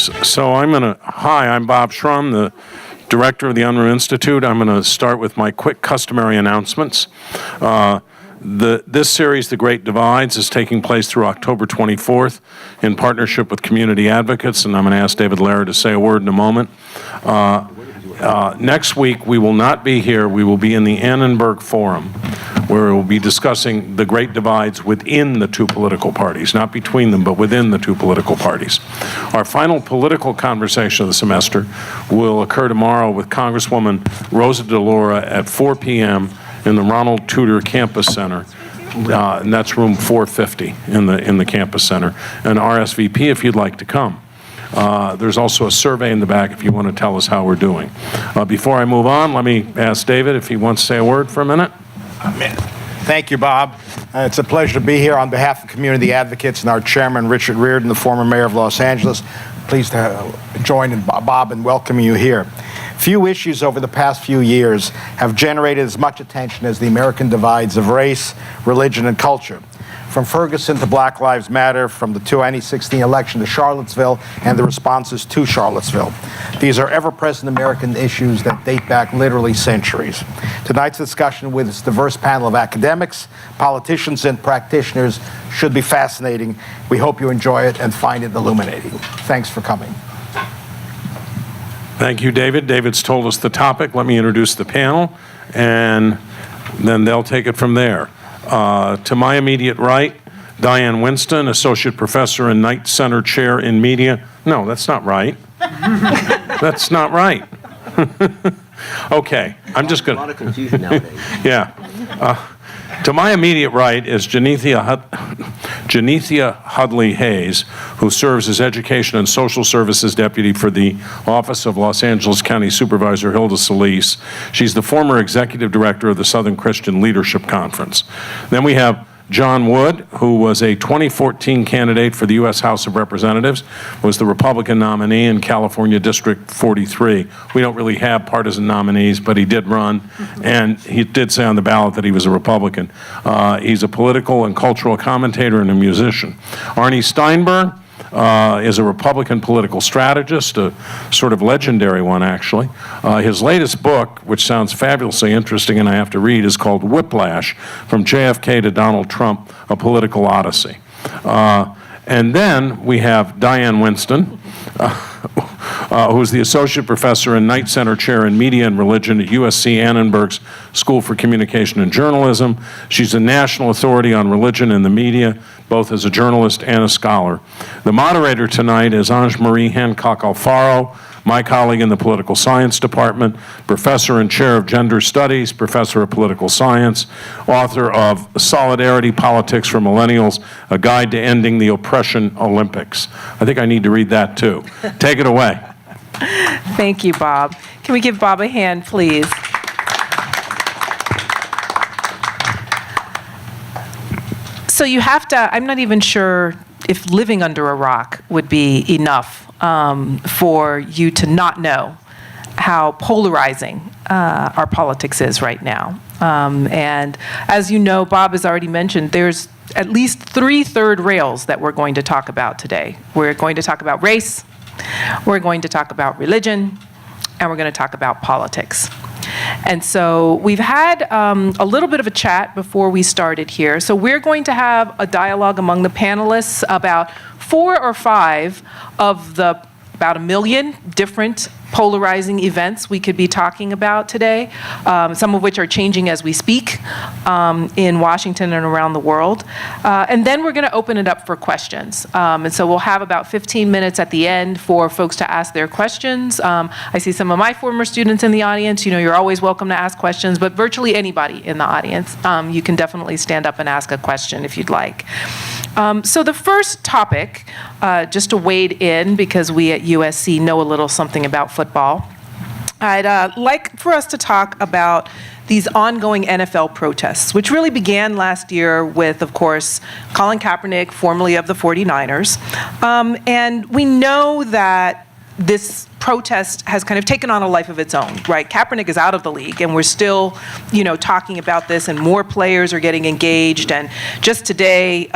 So I'm Bob Schrum, the director of the Unruh Institute. I'm going to start with my quick customary announcements. This series, The Great Divides, is taking place through October 24th in partnership with community advocates, and I'm going to ask David Lehrer to say a word in a moment. Next week, we will not be here. We will be in the Annenberg Forum, where we'll be discussing the great divides within the two political parties, not between them, but within the two political parties. Our final political conversation of the semester will occur tomorrow with Congresswoman Rosa DeLauro at 4 p.m. in the Ronald Tudor Campus Center. And that's room 450 in the campus center. And RSVP if you'd like to come. There's also a survey in the back if you want to tell us how we're doing. Before I move on, let me ask David if he wants to say a word for a minute. Thank you, Bob. It's a pleasure to be here on behalf of community advocates and our chairman, Richard Riordan, the former mayor of Los Angeles. Pleased to join in Bob and welcome you here. Few issues over the past few years have generated as much attention as the American divides of race, religion, and culture. From Ferguson to Black Lives Matter, from the 2016 election to Charlottesville, and the responses to Charlottesville. These are ever-present American issues that date back literally centuries. Tonight's discussion with its diverse panel of academics, politicians, and practitioners should be fascinating. We hope you enjoy it and find it illuminating. Thanks for coming. Thank you, David. David's told us the topic. Let me introduce the panel, and then they'll take it from there. To my immediate right, Diane Winston, Associate Professor and Knight Center Chair in Media. No, that's not right. That's not right. Okay, I'm just going to... A lot of confusion nowadays. Yeah. To my immediate right is Genethia Hudley Hayes, who serves as Education and Social Services Deputy for the Office of Los Angeles County Supervisor Hilda Solis. She's the former Executive Director of the Southern Christian Leadership Conference. Then we have John Wood, who was a 2014 candidate for the U.S. House of Representatives, was the Republican nominee in California District 43. We don't really have partisan nominees, but he did run, and he did say on the ballot that he was a Republican. He's a political and cultural commentator and a musician. Arnie Steinberg is a Republican political strategist, a sort of legendary one, actually. His latest book, which sounds fabulously interesting and I have to read, is called Whiplash, From JFK to Donald Trump, A Political Odyssey. And then we have Diane Winston, who's the Associate Professor and Knight Center Chair in Media and Religion at USC Annenberg's School for Communication and Journalism. She's a national authority on religion and the media, both as a journalist and a scholar. The moderator tonight is Ange-Marie Hancock Alfaro, my colleague in the Political Science Department, Professor and Chair of Gender Studies, Professor of Political Science, author of Solidarity, Politics for Millennials, A Guide to Ending the Oppression Olympics. I think I need to read that too. Take it away. Thank you, Bob. Can we give Bob a hand, please? So you have to, I'm not even sure if living under a rock would be enough for you to not know how polarizing our politics is right now. And as you know, Bob has already mentioned, there's at least 3 third rails that we're going to talk about today. We're going to talk about race, we're going to talk about religion, and we're going to talk about politics. And so we've had a little bit of a chat before we started here. So we're going to have a dialogue among the panelists about 4 or 5 of the about 1 million different polarizing events we could be talking about today, some of which are changing as we speak in Washington and around the world. And then we're going to open it up for questions. And so we'll have about 15 minutes at the end for folks to ask their questions. I see some of my former students in the audience. You know, you're always welcome to ask questions, but virtually anybody in the audience, you can definitely stand up and ask a question if you'd like. So the first topic, just to wade in, because we at USC know a little something about football, I'd like for us to talk about these ongoing NFL protests, which really began last year with, of course, Colin Kaepernick, formerly of the 49ers. And we know that this protest has kind of taken on a life of its own, right? Kaepernick is out of the league, and we're still, talking about this, and more players are getting engaged. And just today,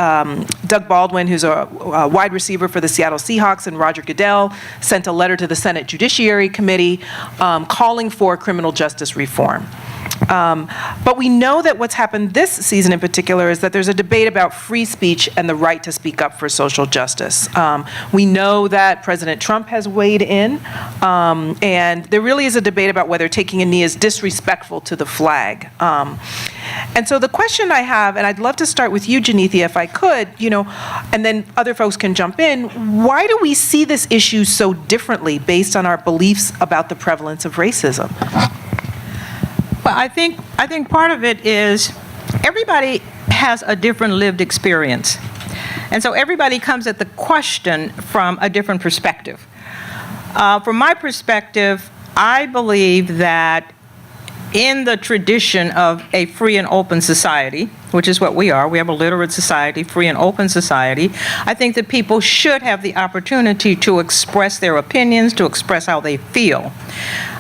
Doug Baldwin, who's a wide receiver for the Seattle Seahawks, and Roger Goodell sent a letter to the Senate Judiciary Committee calling for criminal justice reform. But we know that what's happened this season in particular is that there's a debate about free speech and the right to speak up for social justice. We know that President Trump has weighed in, and there really is a debate about whether taking a knee is disrespectful to the flag. And so the question I have, and I'd love to start with you, Genethia, if I could, and then other folks can jump in, why do we see this issue so differently based on our beliefs about the prevalence of racism? Well, I think part of it is everybody has a different lived experience. And so everybody comes at the question from a different perspective. From my perspective, I believe that in the tradition of a free and open society, which is what we are, we have a literate society, free and open society, I think that people should have the opportunity to express their opinions, to express how they feel.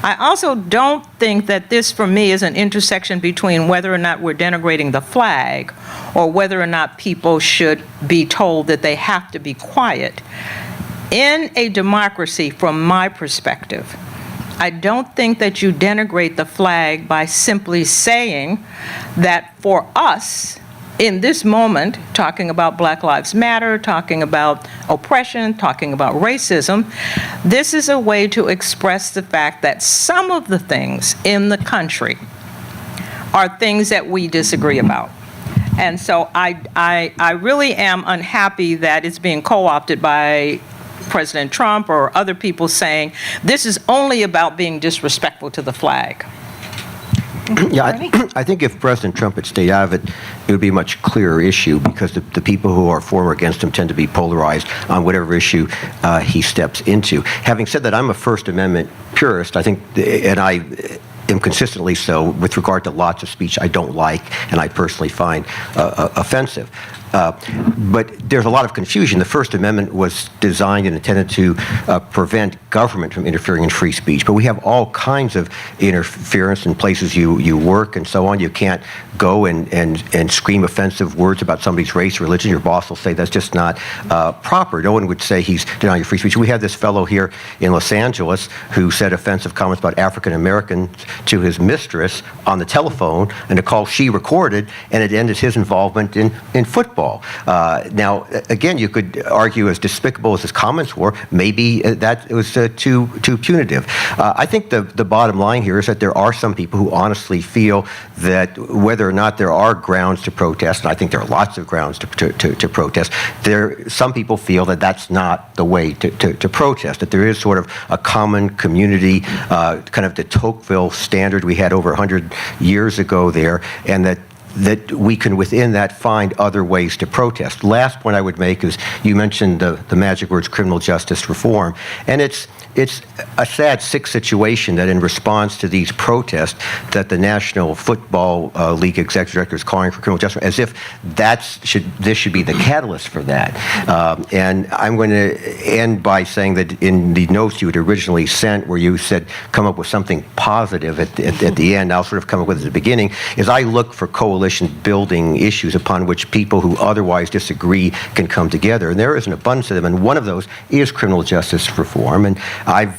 I also don't think that this, for me, is an intersection between whether or not we're denigrating the flag or whether or not people should be told that they have to be quiet. In a democracy, from my perspective, I don't think that you denigrate the flag by simply saying that for us, in this moment, talking about Black Lives Matter, talking about oppression, talking about racism, this is a way to express the fact that some of the things in the country are things that we disagree about. And so I really am unhappy that it's being co-opted by President Trump or other people saying this is only about being disrespectful to the flag. Yeah, I think if President Trump had stayed out of it, it would be a much clearer issue because the people who are for or against him tend to be polarized on whatever issue he steps into. Having said that, I'm a First Amendment purist, I think, and I am consistently so with regard to lots of speech I don't like and I personally find offensive. But there's a lot of confusion. The First Amendment was designed and intended to prevent government from interfering in free speech. But we have all kinds of interference in places you work and so on. You can't go and scream offensive words about somebody's race or religion. Your boss will say that's just not proper. No one would say he's denying your free speech. We had this fellow here in Los Angeles who said offensive comments about African Americans to his mistress on the telephone, and a call she recorded, and it ended his involvement in football. Now, again, you could argue as despicable as his comments were, maybe that it was too punitive. I think the bottom line here is that there are some people who honestly feel that whether or not there are grounds to protest, and I think there are lots of grounds to protest, some people feel that that's not the way to protest, that there is sort of a common community, kind of de Tocqueville standard we had over 100 years ago there, and that we can, within that, find other ways to protest. Last point I would make is you mentioned the magic words criminal justice reform, and it's a sad, sick situation that in response to these protests that the National Football League Executive Director is calling for criminal justice, as if this should be the catalyst for that. And I'm going to end by saying that in the notes you had originally sent, where you said come up with something positive at the end, I'll sort of come up with at the beginning, is I look for coalition building issues upon which people who otherwise disagree can come together. And there is an abundance of them, and one of those is criminal justice reform. And I've,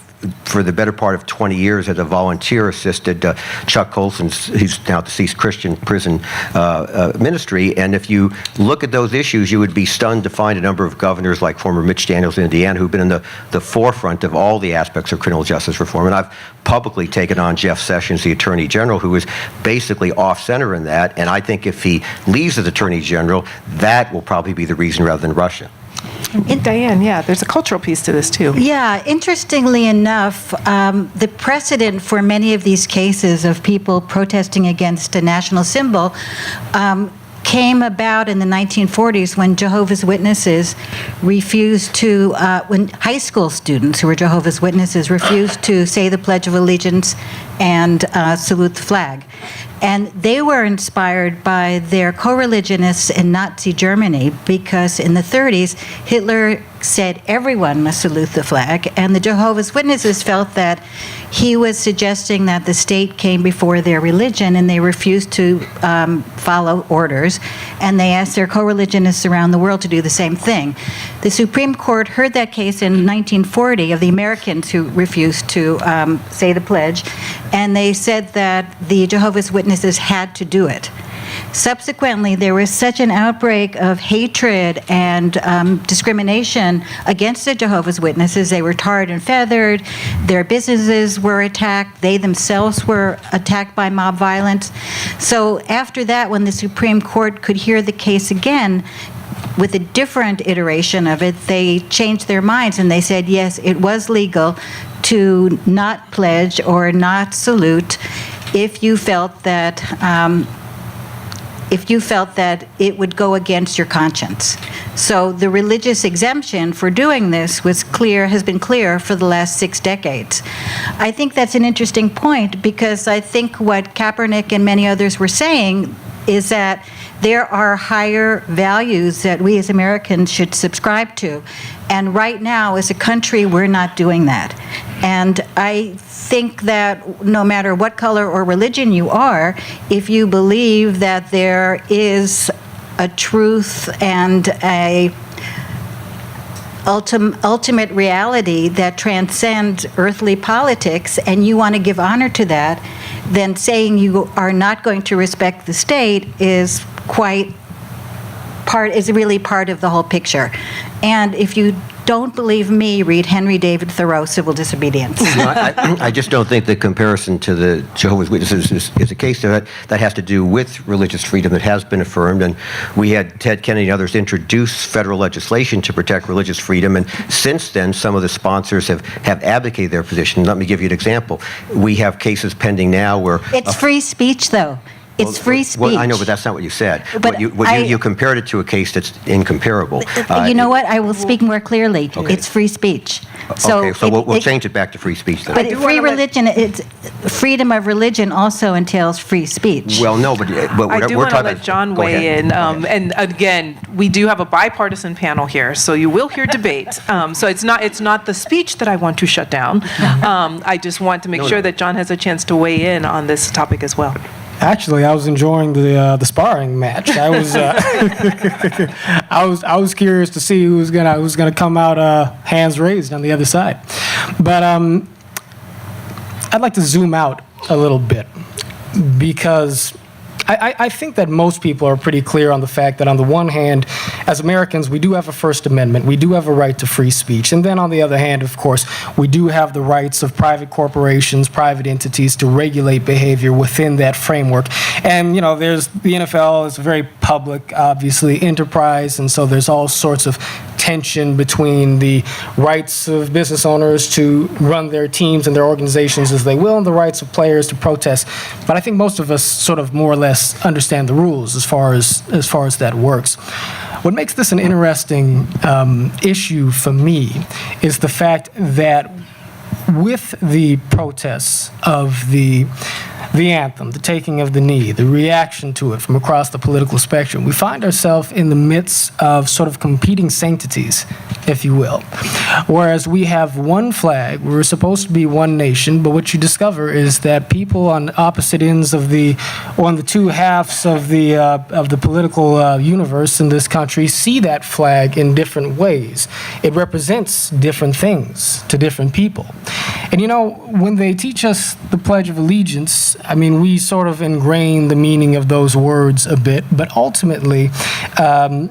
for the better part of 20 years as a volunteer, assisted Chuck Colson's, he's now deceased, Christian prison ministry. And if you look at those issues, you would be stunned to find a number of governors like former Mitch Daniels in Indiana who've been in the forefront of all the aspects of criminal justice reform. And I've publicly taken on Jeff Sessions, the Attorney General, who is basically off-center in that. And I think if he leaves as Attorney General, that will probably be the reason rather than Russia. Diane, yeah, there's a cultural piece to this too. Yeah, interestingly enough, the precedent for many of these cases of people protesting against a national symbol came about in the 1940s when Jehovah's Witnesses refused to, when high school students who were Jehovah's Witnesses refused to say the Pledge of Allegiance and salute the flag. And they were inspired by their co-religionists in Nazi Germany, because in the 30s, Hitler said everyone must salute the flag, and the Jehovah's Witnesses felt that he was suggesting that the state came before their religion, and they refused to follow orders, and they asked their co-religionists around the world to do the same thing. The Supreme Court heard that case in 1940 of the Americans who refused to say the pledge, and they said that the Jehovah's Witnesses had to do it. Subsequently, there was such an outbreak of hatred and discrimination against the Jehovah's Witnesses. They were tarred and feathered, their businesses were attacked, they themselves were attacked by mob violence. So after that, when the Supreme Court could hear the case again, with a different iteration of it, they changed their minds and they said, yes, it was legal to not pledge or not salute if you felt that it would go against your conscience. So the religious exemption for doing this has been clear for the last 6 decades. I think that's an interesting point, because I think what Kaepernick and many others were saying is that there are higher values that we as Americans should subscribe to. And right now, as a country, we're not doing that. And I think that no matter what color or religion you are, if you believe that there is a truth and a ultimate reality that transcends earthly politics, and you want to give honor to that, then saying you are not going to respect the state is really part of the whole picture. And if you don't believe me, read Henry David Thoreau, Civil Disobedience. I just don't think the comparison to the Jehovah's Witnesses is a case that has to do with religious freedom that has been affirmed. And we had Ted Kennedy and others introduce federal legislation to protect religious freedom. And since then, some of the sponsors have advocated their position. Let me give you an example. We have cases pending now where... It's free speech, though. It's free speech. Well, I know, but that's not what you said. But you compared it to a case that's incomparable. You know what? I will speak more clearly. Okay. It's free speech. So we'll change it back to free speech then. But freedom of religion also entails free speech. Well, no, but I do want to let John weigh in. And again, we do have a bipartisan panel here, so you will hear debate. So it's not the speech that I want to shut down. I just want to make sure that John has a chance to weigh in on this topic as well. Actually, I was enjoying the sparring match. I was curious to see who was gonna come out hands raised on the other side. But I'd like to zoom out a little bit, because I think that most people are pretty clear on the fact that on the one hand, as Americans, we do have a First Amendment, we do have a right to free speech, and then on the other hand, of course, we do have the rights of private corporations, private entities to regulate behavior within that framework. And, there's the NFL is a very public, obviously, enterprise, and so there's all sorts of tension between the rights of business owners to run their teams and their organizations as they will, and the rights of players to protest. But I think most of us sort of more or less understand the rules as far as that works. What makes this an interesting issue for me is the fact that with the protests of the anthem, the taking of the knee, the reaction to it from across the political spectrum, we find ourselves in the midst of sort of competing sanctities, if you will. Whereas we have one flag, we're supposed to be one nation, but what you discover is that people on opposite ends on the two halves of the political universe in this country see that flag in different ways. It represents different things to different people. And when they teach us the Pledge of Allegiance, we sort of ingrain the meaning of those words a bit, but ultimately, to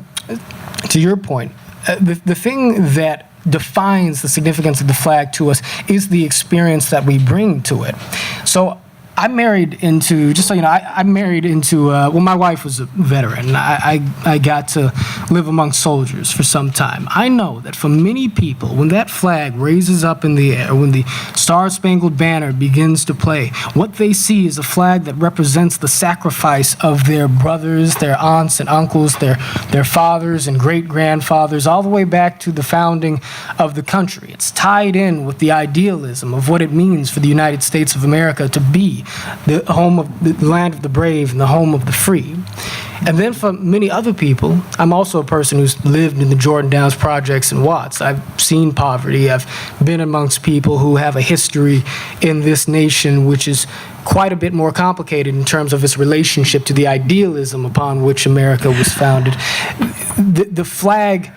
your point, the thing that defines the significance of the flag to us is the experience that we bring to it. So I'm married into, just so you know, I'm married into, my wife was a veteran. I got to live among soldiers for some time. I know that for many people, when that flag raises up in the air, when the Star-Spangled Banner begins to play, what they see is a flag that represents the sacrifice of their brothers, their aunts and uncles, their fathers and great-grandfathers, all the way back to the founding of the country. It's tied in with the idealism of what it means for the United States of America to be the home of the land of the brave and the home of the free. And then for many other people, I'm also a person who's lived in the Jordan Downs projects in Watts. I've seen poverty. I've been amongst people who have a history in this nation which is quite a bit more complicated in terms of its relationship to the idealism upon which America was founded. The flag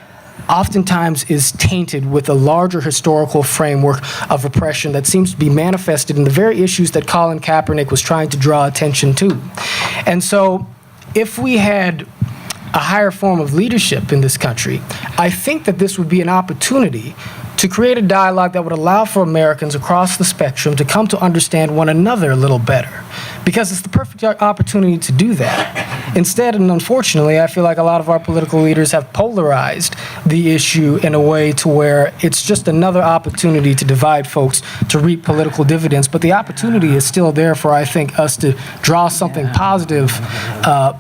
oftentimes is tainted with a larger historical framework of oppression that seems to be manifested in the very issues that Colin Kaepernick was trying to draw attention to. And so if we had a higher form of leadership in this country, I think that this would be an opportunity to create a dialogue that would allow for Americans across the spectrum to come to understand one another a little better, because it's the perfect opportunity to do that. Instead, and unfortunately, I feel like a lot of our political leaders have polarized the issue in a way to where it's just another opportunity to divide folks to reap political dividends, but the opportunity is still there for, I think, us to draw something positive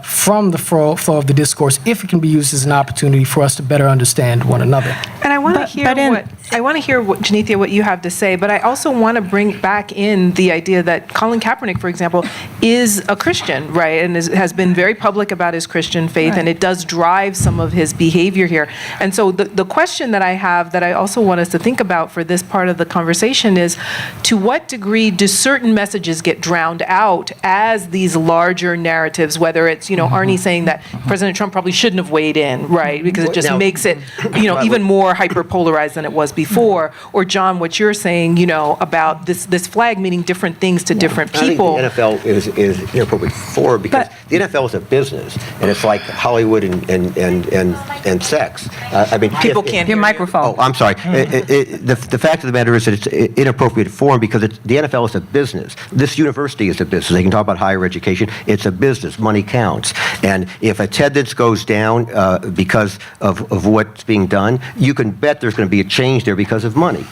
from the flow of the discourse, if it can be used as an opportunity for us to better understand one another. And I want to hear what Genethia, what you have to say, but I also want to bring back in the idea that Colin Kaepernick, for example, is a Christian, right, and has been very public about his Christian faith, right, and it does drive some of his behavior here. And so the question that I have that I also want us to think about for this part of the conversation is, to what degree do certain messages get drowned out as these larger narratives, whether it's, Arnie saying that President Trump probably shouldn't have weighed in, right, because it just makes it, even more hyper-polarized than it was before, or John, what you're saying, about this flag meaning different things to different people. I think the NFL is inappropriate for, because the NFL is a business, and it's like Hollywood and sex. I mean, people can't hear your microphone. Oh, I'm sorry. The fact of the matter is that it's inappropriate form because the NFL is a business. This university is a business. They can talk about higher education. It's a business. Money counts. And if attendance goes down because of what's being done, you can bet there's going to be a change there because of money.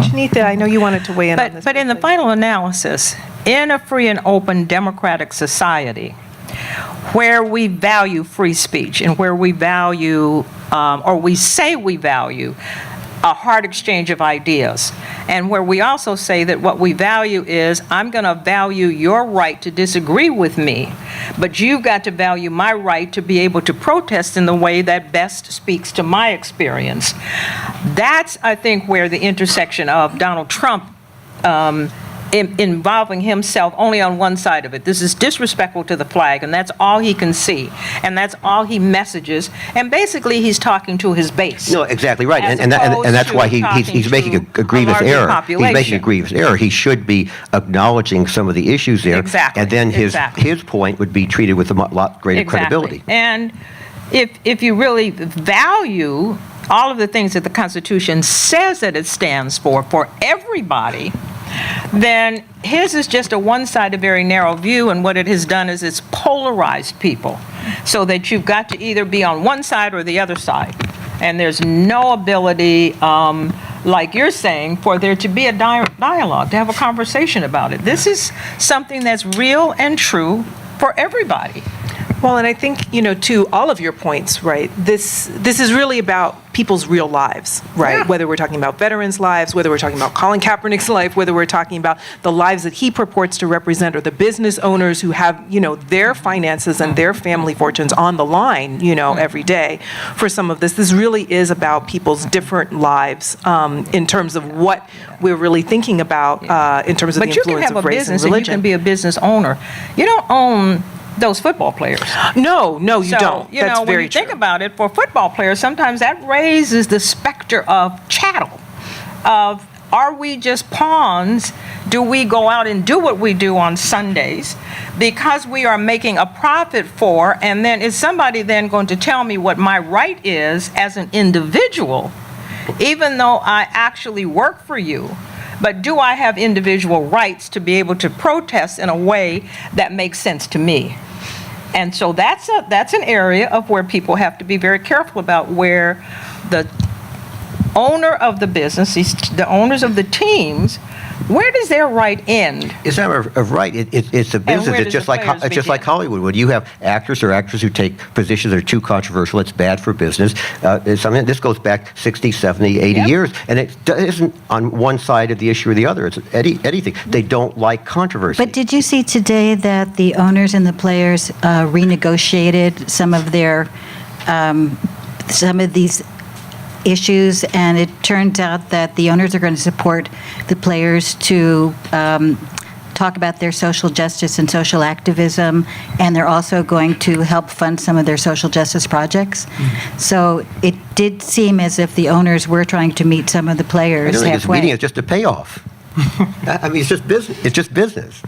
Genethia, I know you wanted to weigh in on this. But in the final analysis, in a free and open democratic society, where we value free speech and where we value, or we say we value, a hard exchange of ideas, and where we also say that what we value is, I'm going to value your right to disagree with me, but you've got to value my right to be able to protest in the way that best speaks to my experience. That's, I think, where the intersection of Donald Trump involving himself only on one side of it. This is disrespectful to the flag, and that's all he can see, and that's all he messages, and basically he's talking to his base. No, exactly right, and that's why he's making a grievous error. He's making a grievous error. He should be acknowledging some of the issues there, and then his point would be treated with a lot greater credibility. And if you really value all of the things that the Constitution says that it stands for everybody, then his is just a one-sided, very narrow view, and what it has done is it's polarized people so that you've got to either be on one side or the other side. And there's no ability, like you're saying, for there to be a dialogue, to have a conversation about it. This is something that's real and true for everybody. Well, and I think, to all of your points, right, this is really about people's real lives, right? Yeah. Whether we're talking about veterans' lives, whether we're talking about Colin Kaepernick's life, whether we're talking about the lives that he purports to represent, or the business owners who have, their finances and their family fortunes on the line, every day for some of this. This really is about people's different lives in terms of what we're really thinking about in terms of the influence of race and religion. But you can be a business owner. You don't own those football players. No, you don't. That's very when you think about it, for football players, sometimes that raises the specter of chattel, of are we just pawns? Do we go out and do what we do on Sundays because we are making a profit for, and then is somebody then going to tell me what my right is as an individual, even though I actually work for you? But do I have individual rights to be able to protest in a way that makes sense to me? And so that's an area of where people have to be very careful about, where the owner of the business, the owners of the teams, Where does their right end? It's not a right. It's a business. where It's does just the like players it's just like begin? Hollywood. When you have actors or actresses who take positions that are too controversial, it's bad for business. This goes back 60, 70, 80 Yep. years, and it isn't on one side of the issue or the other. It's anything. They don't like controversy. But did you see today that the owners and the players renegotiated some of these issues, and it turns out that the owners are going to support the players to talk about their social justice and social activism, and they're also going to help fund some of their social justice projects. So it did seem as if the owners were trying to meet some of the I players don't think this halfway. meeting is just a payoff. I mean, it's just business. It's just business.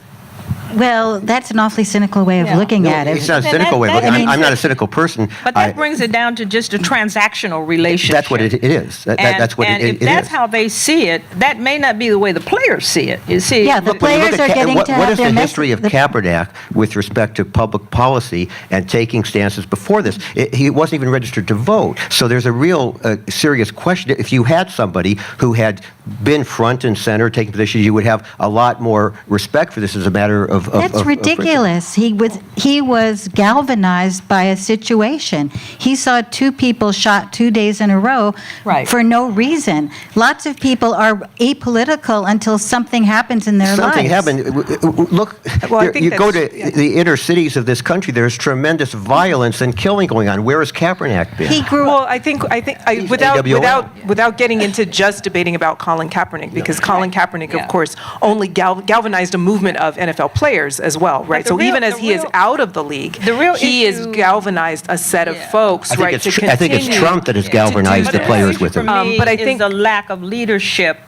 Well, that's an awfully cynical way of Yeah. looking No, at it. it's not a And cynical way. that- Look, I mean, I'm not a cynical person. But that brings it down to just a transactional relationship. That's what it is. That's what and it if is. that's how they see it, that may not be the way the players see it. You see, Yeah, the When you look players at are getting what to have is their the history of message. Kaepernick with respect to public policy and taking stances before this? He wasn't even registered to vote. So there's a real serious question. If you had somebody who had been front and center taking positions, you would have a lot more respect for this as a matter of That's ridiculous. He was galvanized by a situation. He saw two people shot 2 days in a row Right. for no reason. Lots of people are apolitical until something happens in their Something lives. happened. Look, Well, I think you go to that's- yeah. the inner cities of this country, there's tremendous violence and killing going on. Where has Kaepernick been? He grew Well, up. I think He's without AWOL. without getting into just debating about Colin Kaepernick, because Colin Kaepernick, Yeah. of course, only galvanized a movement of NFL players as well, right? the So real- even as the he is real- out of the league, the real he has issue- galvanized a set of Yeah. folks, I think right? it's to I think it's continue Trump that has to galvanized do the this. players with For him. me, But I is think- the lack of leadership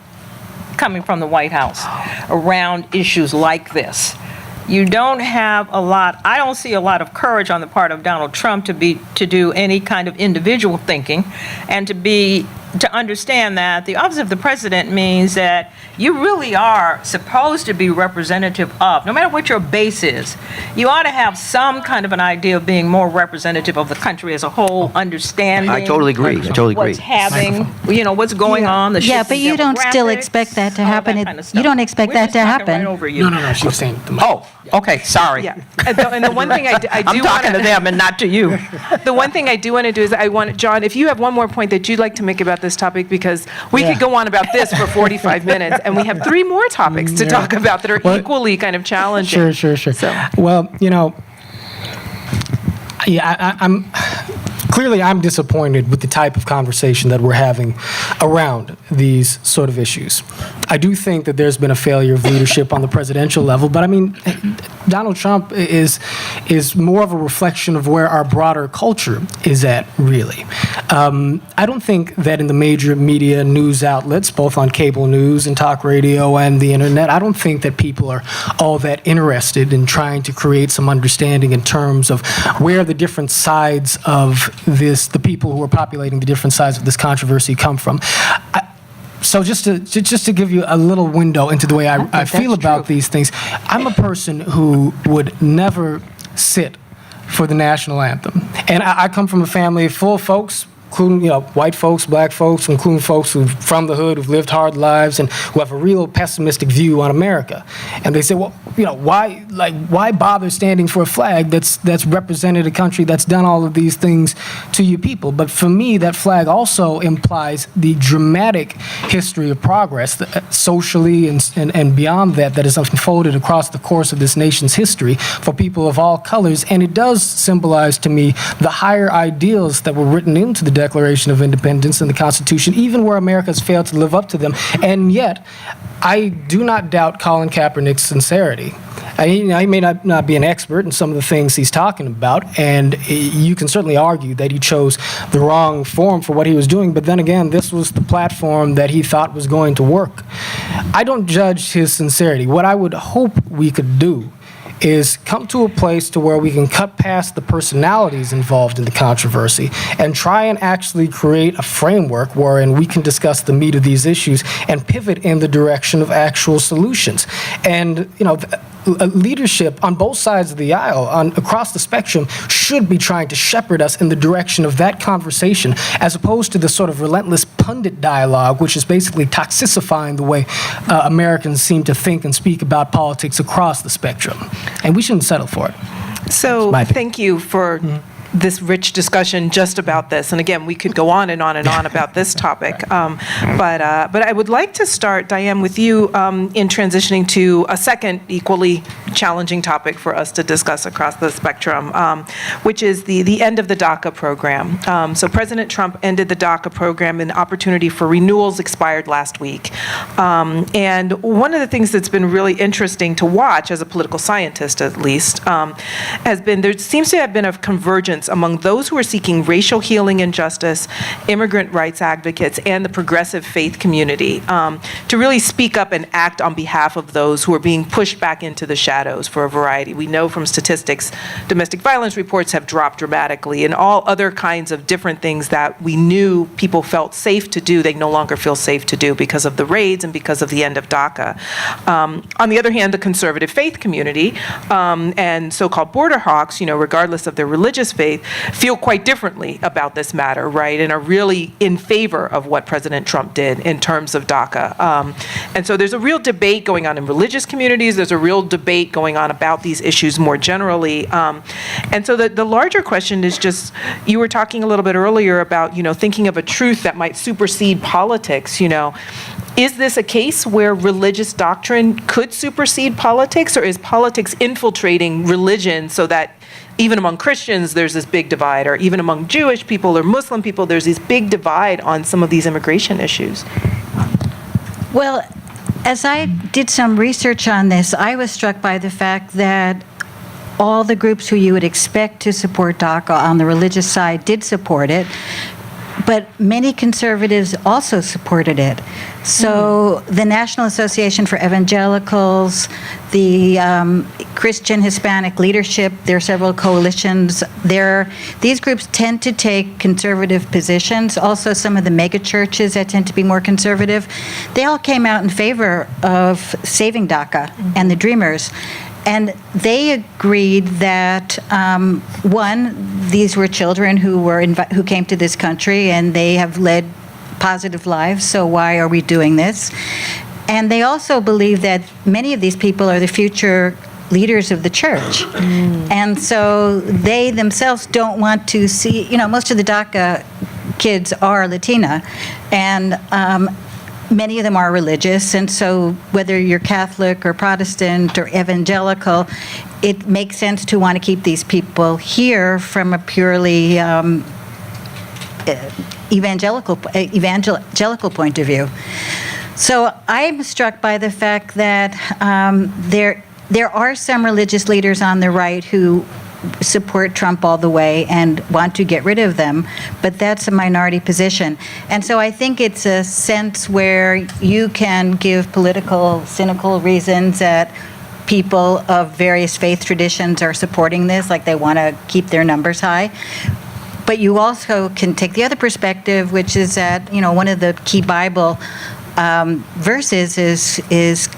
coming from the White House around issues like this. You don't have a lot, I don't see a lot of courage on the part of Donald Trump to do any kind of individual thinking and to understand that the office of the president means that you really are supposed to be representative of, no matter what your base is, you ought to have some kind of an idea of being more representative of the country as a whole, understanding. I totally agree. I totally agree. What's happening, what's going on, the Yeah, shift but in you don't still demographics, expect that to all happen. kind of You stuff. don't expect We're that just to talking happen. right over you. No, she was saying the mic. Oh, okay, sorry. Yeah, and the one thing I do I'm want talking to them and not to you. The one thing I do want to do is John, if you have one more point that you'd like to make about this topic, because we could go on about this for 45 minutes, and we have 3 more topics to talk about that are Well, equally kind of challenging. Sure. So- Well, I'm clearly I'm disappointed with the type of conversation that we're having around these sort of issues. I do think that there's been a failure of leadership on the presidential level, but I mean, Donald Trump is more of a reflection of where our broader culture is at, really. I don't think that in the major media news outlets, both on cable news and talk radio and the internet, I don't think that people are all that interested in trying to create some understanding in terms of where the different sides of this, the people who are populating the different sides of this controversy come from. So just to give you a little window into the way I feel about these things, I'm a person who would never sit for the national anthem. And I come from a family full of folks, including white folks, black folks, including folks who from the hood, who've lived hard lives and who have a real pessimistic view on America. And they say, well, why bother standing for a flag that's represented a country that's done all of these things to you people? But for me, that flag also implies the dramatic history of progress socially and beyond that is unfolded across the course of this nation's history for people of all colors. And it does symbolize to me the higher ideals that were written into the Declaration of Independence and the Constitution, even where America has failed to live up to them. And yet, I do not doubt Colin Kaepernick's sincerity. He may not be an expert in some of the things he's talking about, and you can certainly argue that he chose the wrong form for what he was doing, but then again, this was the platform that he thought was going to work. I don't judge his sincerity. What I would hope we could do is come to a place to where we can cut past the personalities involved in the controversy and try and actually create a framework wherein we can discuss the meat of these issues and pivot in the direction of actual solutions. And, leadership on both sides of the aisle, across the spectrum, should be trying to shepherd us in the direction of that conversation, as opposed to the sort of relentless pundit dialogue, which is basically toxicifying the way Americans seem to think and speak about politics across the spectrum. And we shouldn't settle for it. So my opinion. thank you for this rich discussion just about this. And again, we could go on and on and on about this topic. But I would like to start, Diane, with you in transitioning to a second equally challenging topic for us to discuss across the spectrum, which is the end of the DACA program. So President Trump ended the DACA program, and opportunity for renewals expired last week. And one of the things that's been really interesting to watch, as a political scientist at least, has been there seems to have been a convergence among those who are seeking racial healing and justice, immigrant rights advocates, and the progressive faith community to really speak up and act on behalf of those who are being pushed back into the shadows for a variety. We know from statistics, domestic violence reports have dropped dramatically, and all other kinds of different things that we knew people felt safe to do, they no longer feel safe to do because of the raids and because of the end of DACA. On the other hand, the conservative faith community and so-called border hawks, regardless of their religious faith, feel quite differently about this matter, right, and are really in favor of what President Trump did in terms of DACA. And so there's a real debate going on in religious communities. There's a real debate going on about these issues more generally. And so the larger question is just, you were talking a little bit earlier about, thinking of a truth that might supersede politics, Is this a case where religious doctrine could supersede politics, or is politics infiltrating religion so that even among Christians there's this big divide, or even among Jewish people or Muslim people there's this big divide on some of these immigration issues? Well, as I did some research on this, I was struck by the fact that all the groups who you would expect to support DACA on the religious side did support it, but many conservatives also supported it. So the National Association for Evangelicals, the Christian Hispanic Leadership, there are several coalitions. These groups tend to take conservative positions. Also, some of the mega churches that tend to be more conservative, they all came out in favor of saving DACA and the Dreamers. And they agreed that, one, these were children who came to this country and they have led positive lives, so why are we doing this? And they also believe that many of these people are the future leaders of the church. And so they themselves don't want to see, most of the DACA kids are Latina, and many of them are religious, and so whether you're Catholic or Protestant or evangelical, it makes sense to want to keep these people here from a purely evangelical point of view. So I'm struck by the fact that there are some religious leaders on the right who support Trump all the way and want to get rid of them, but that's a minority position. And so I think it's a sense where you can give political, cynical reasons that people of various faith traditions are supporting this, like they want to keep their numbers high. But you also can take the other perspective, which is that, one of the key Bible verses is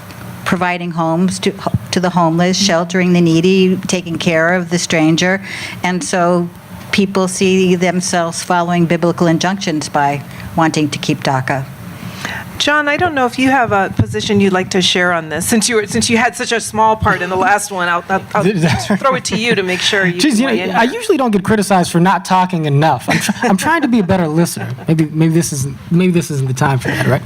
providing homes to the homeless, sheltering the needy, taking care of the stranger. And so people see themselves following biblical injunctions by wanting to keep DACA. John, I don't know if you have a position you'd like to share on this. Since you had such a small part in the last one, I'll throw it to you to make sure you can weigh in here. I usually don't get criticized for not talking enough. I'm trying to be a better listener. Maybe this isn't the time for that, right?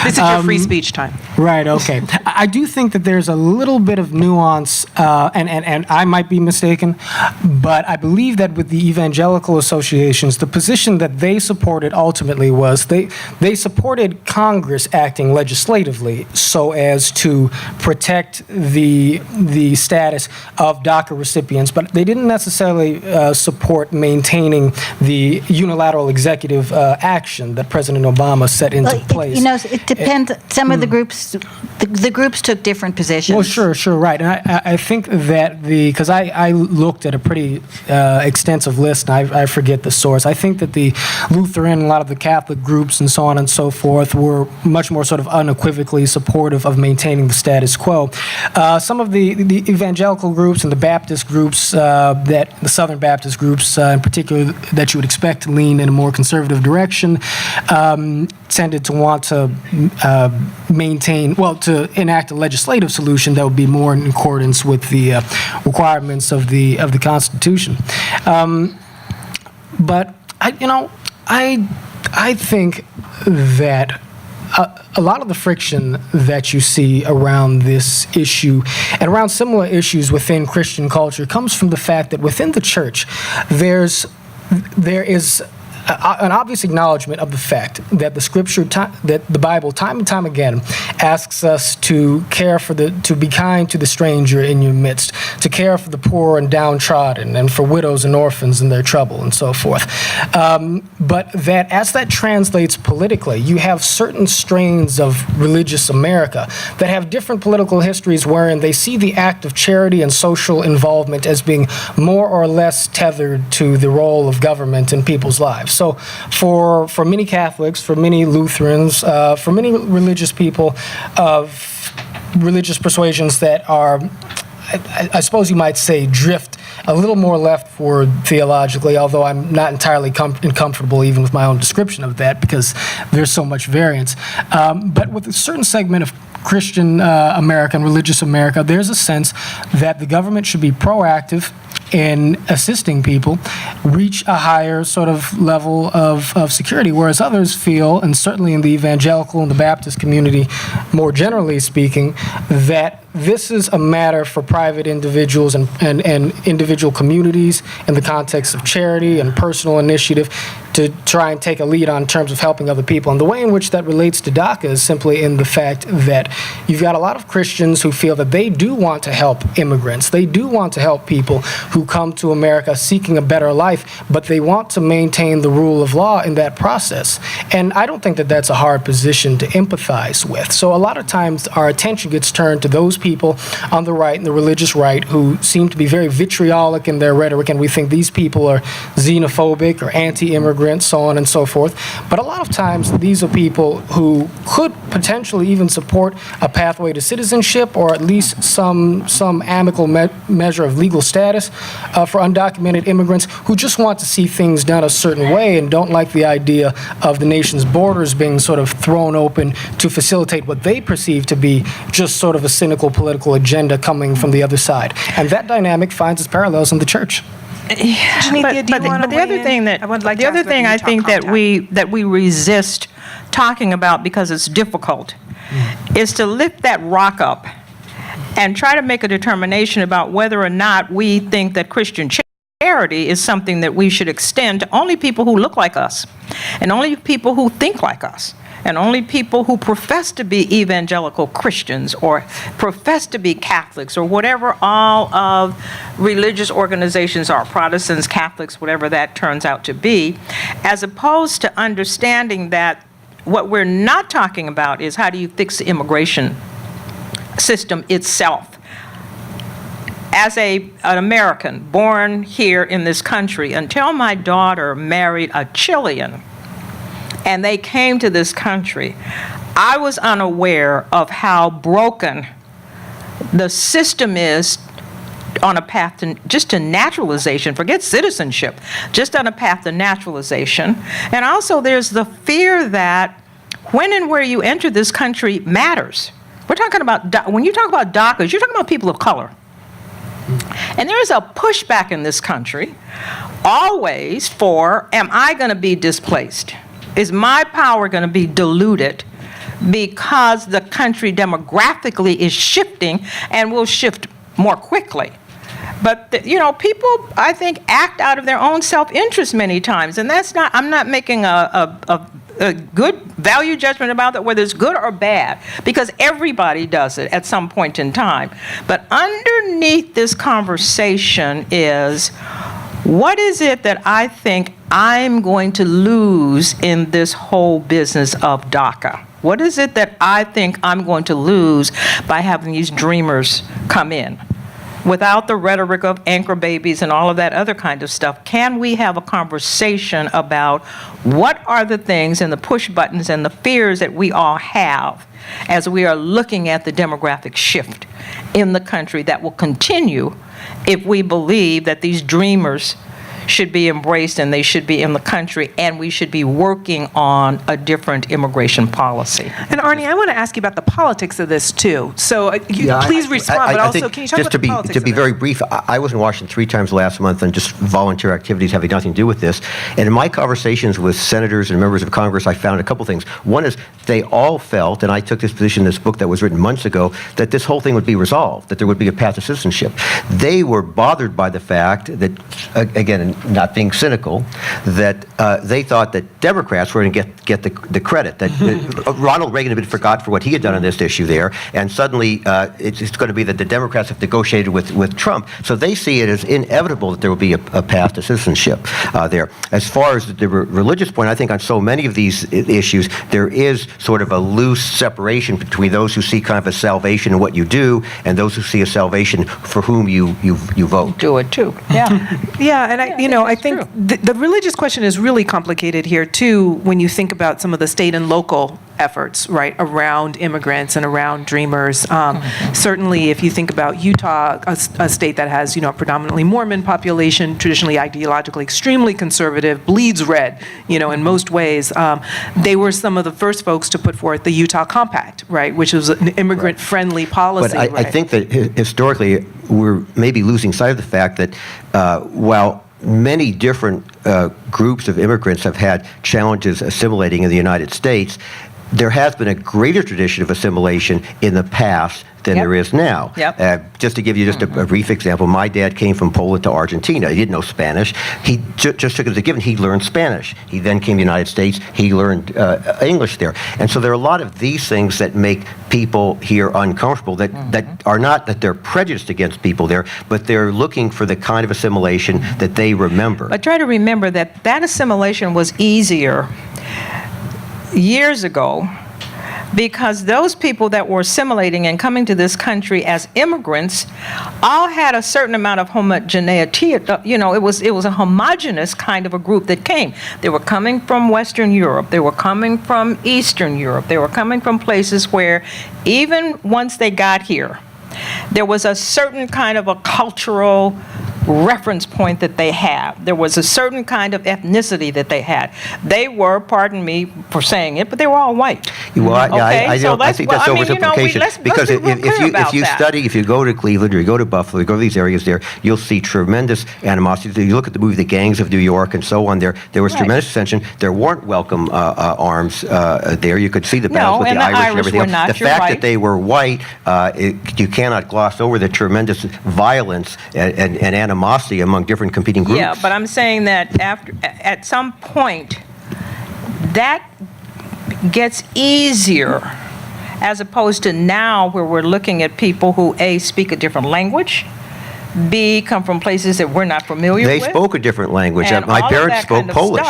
This is your free speech time. Right. Okay. I do think that there's a little bit of nuance, and I might be mistaken, but I believe that with the evangelical associations, the position that they supported ultimately was they supported Congress acting legislatively so as to protect the status of DACA recipients, but they didn't necessarily support maintaining the unilateral executive action that President Obama set into place. It depends. Some of the groups took different positions. Well, sure, right. And I think that because I looked at a pretty extensive list, and I forget the source. I think that the Lutheran, a lot of the Catholic groups and so on and so forth were were much more sort of unequivocally supportive of maintaining the status quo. Some of the evangelical groups and the Baptist groups, the Southern Baptist groups in particular, that you would expect to lean in a more conservative direction, tended to want to to enact a legislative solution that would be more in accordance with the requirements of the Constitution. But I think that a lot of the friction that you see around this issue and around similar issues within Christian culture comes from the fact that within the church, there is an obvious acknowledgement of the fact that the Scripture, that the Bible, time and time again, asks us to to be kind to the stranger in your midst, to care for the poor and downtrodden, and for widows and orphans in their trouble, and so forth. But that as that translates politically, you have certain strains of religious America that have different political histories wherein they see the act of charity and social involvement as being more or less tethered to the role of government in people's lives. So for many Catholics, for many Lutherans, for many religious people of religious persuasions that are, I suppose you might say, drift a little more leftward theologically, although I'm not entirely comfortable even with my own description of that because there's so much variance. But with a certain segment of Christian America and religious America, there's a sense that the government should be proactive in assisting people reach a higher sort of level of security, whereas others feel, and certainly in the evangelical and the Baptist community, more generally speaking, that this is a matter for private individuals and individual communities in the context of charity and personal initiative to try and take a lead on terms of helping other people. And the way in which that relates to DACA is simply in the fact that you've got a lot of Christians who feel that they do want to help immigrants. They do want to help people who come to America seeking a better life, but they want to maintain the rule of law in that process. And I don't think that that's a hard position to empathize with. So a lot of times our attention gets turned to those people on the right and the religious right who seem to be very vitriolic in their rhetoric, and we think these people are xenophobic or anti-immigrant, so on and so forth. But a lot of times these are people who could potentially even support a pathway to citizenship or at least some amicable measure of legal status for undocumented immigrants who just want to see things done a certain way and don't like the idea of the nation's borders being sort of thrown open to facilitate what they perceive to be just sort of a cynical political agenda coming from the other side. And that dynamic finds its parallels in the church. Genethia, do you want to the other weigh in? thing that I would like the to other ask thing whether I you think talk that we resist talking about because it's difficult is to lift that rock up and try to make a determination about whether or not we think that Christian charity is something that we should extend to only people who look like us and only people who think like us and only people who profess to be evangelical Christians or profess to be Catholics or whatever all of religious organizations are, Protestants, Catholics, whatever that turns out to be, as opposed to understanding that what we're not talking about is how do you fix the immigration system itself. As an American born here in this country, until my daughter married a Chilean, and they came to this country, I was unaware of how broken the system is on a path to naturalization, forget citizenship, just on a path to naturalization. And also there's the fear that when and where you enter this country matters. We're talking about, when you talk about DACAs, you're talking about people of color. And there is a pushback in this country always for, am I going to be displaced? Is my power going to be diluted because the country demographically is shifting and will shift more quickly? But, people, I think, act out of their own self-interest many times. And that's not, I'm not making a good value judgment about that, whether it's good or bad, because everybody does it at some point in time. But underneath this conversation is, what is it that I think I'm going to lose in this whole business of DACA? What is it that I think I'm going to lose by having these dreamers come in? without the rhetoric of anchor babies and all of that other kind of stuff, can we have a conversation about what are the things and the push buttons and the fears that we all have as we are looking at the demographic shift in the country that will continue if we believe that these dreamers should be embraced and they should be in the country, and we should be working on a different immigration policy. And Arnie, I want to ask you about the politics of this too. So please respond, but I also think can you talk just about the politics to be of very this? brief, I was in Washington 3 times last month on just volunteer activities having nothing to do with this. And in my conversations with senators and members of Congress, I found a couple things. One is they all felt, and I took this position in this book that was written months ago, that this whole thing would be resolved, that there would be a path to citizenship. They were bothered by the fact that, again, not being cynical, that they thought that Democrats were going to get the credit, that Ronald Reagan had been forgot for what he had done on this issue there, and suddenly it's going to be that the Democrats have negotiated with Trump. So they see it as inevitable that there will be a path to citizenship there. As far as the religious point, I think on so many of these issues, there is sort of a loose separation between those who see kind of a salvation in what you do and those who see a salvation for whom you vote. Do it too. Yeah. Yeah, and I think the religious question is really complicated here too when you think about some of the state and local efforts, right, around immigrants and around dreamers. Certainly, if you think about Utah, a state that has, a predominantly Mormon population, traditionally ideologically extremely conservative, bleeds red, in most ways. They were some of the first folks to put forth the Utah Compact, right, which was an immigrant-friendly policy. But I think that historically, we're maybe losing sight of the fact that while many different groups of immigrants have had challenges assimilating in the United States, there has been a greater tradition of assimilation in the past than there is now. Just to give you just a brief example, my dad came from Poland to Argentina. He didn't know Spanish. He just took it as a given. He learned Spanish. He then came to the United States. He learned English there. And so there are a lot of these things that make people here uncomfortable that are not that they're prejudiced against people there, but they're looking for the kind of assimilation that they remember. But try to remember that assimilation was easier years ago because those people that were assimilating and coming to this country as immigrants all had a certain amount of homogeneity. It was a homogenous kind of a group that came. They were coming from Western Europe. They were coming from Eastern Europe. They were coming from places where even once they got here, there was a certain kind of a cultural reference point that they have. There was a certain kind of ethnicity that they had. They were, pardon me for saying it, but they were all white. Well, I think that's oversimplification. Because if you go to Cleveland or you go to Buffalo, you go to these areas there, you'll see tremendous animosity. You look at the movie The Gangs of New York and so on there was tremendous tension. There weren't welcome arms there. You could see the battles with the Irish and everything else. The fact that they were white, you cannot gloss over the tremendous violence and animosity among different competing groups. Yeah, but I'm saying that at some point, that gets easier as opposed to now where we're looking at people who, A, speak a different language, B, come from places that we're not familiar with. They spoke a different language. And My parents spoke Polish.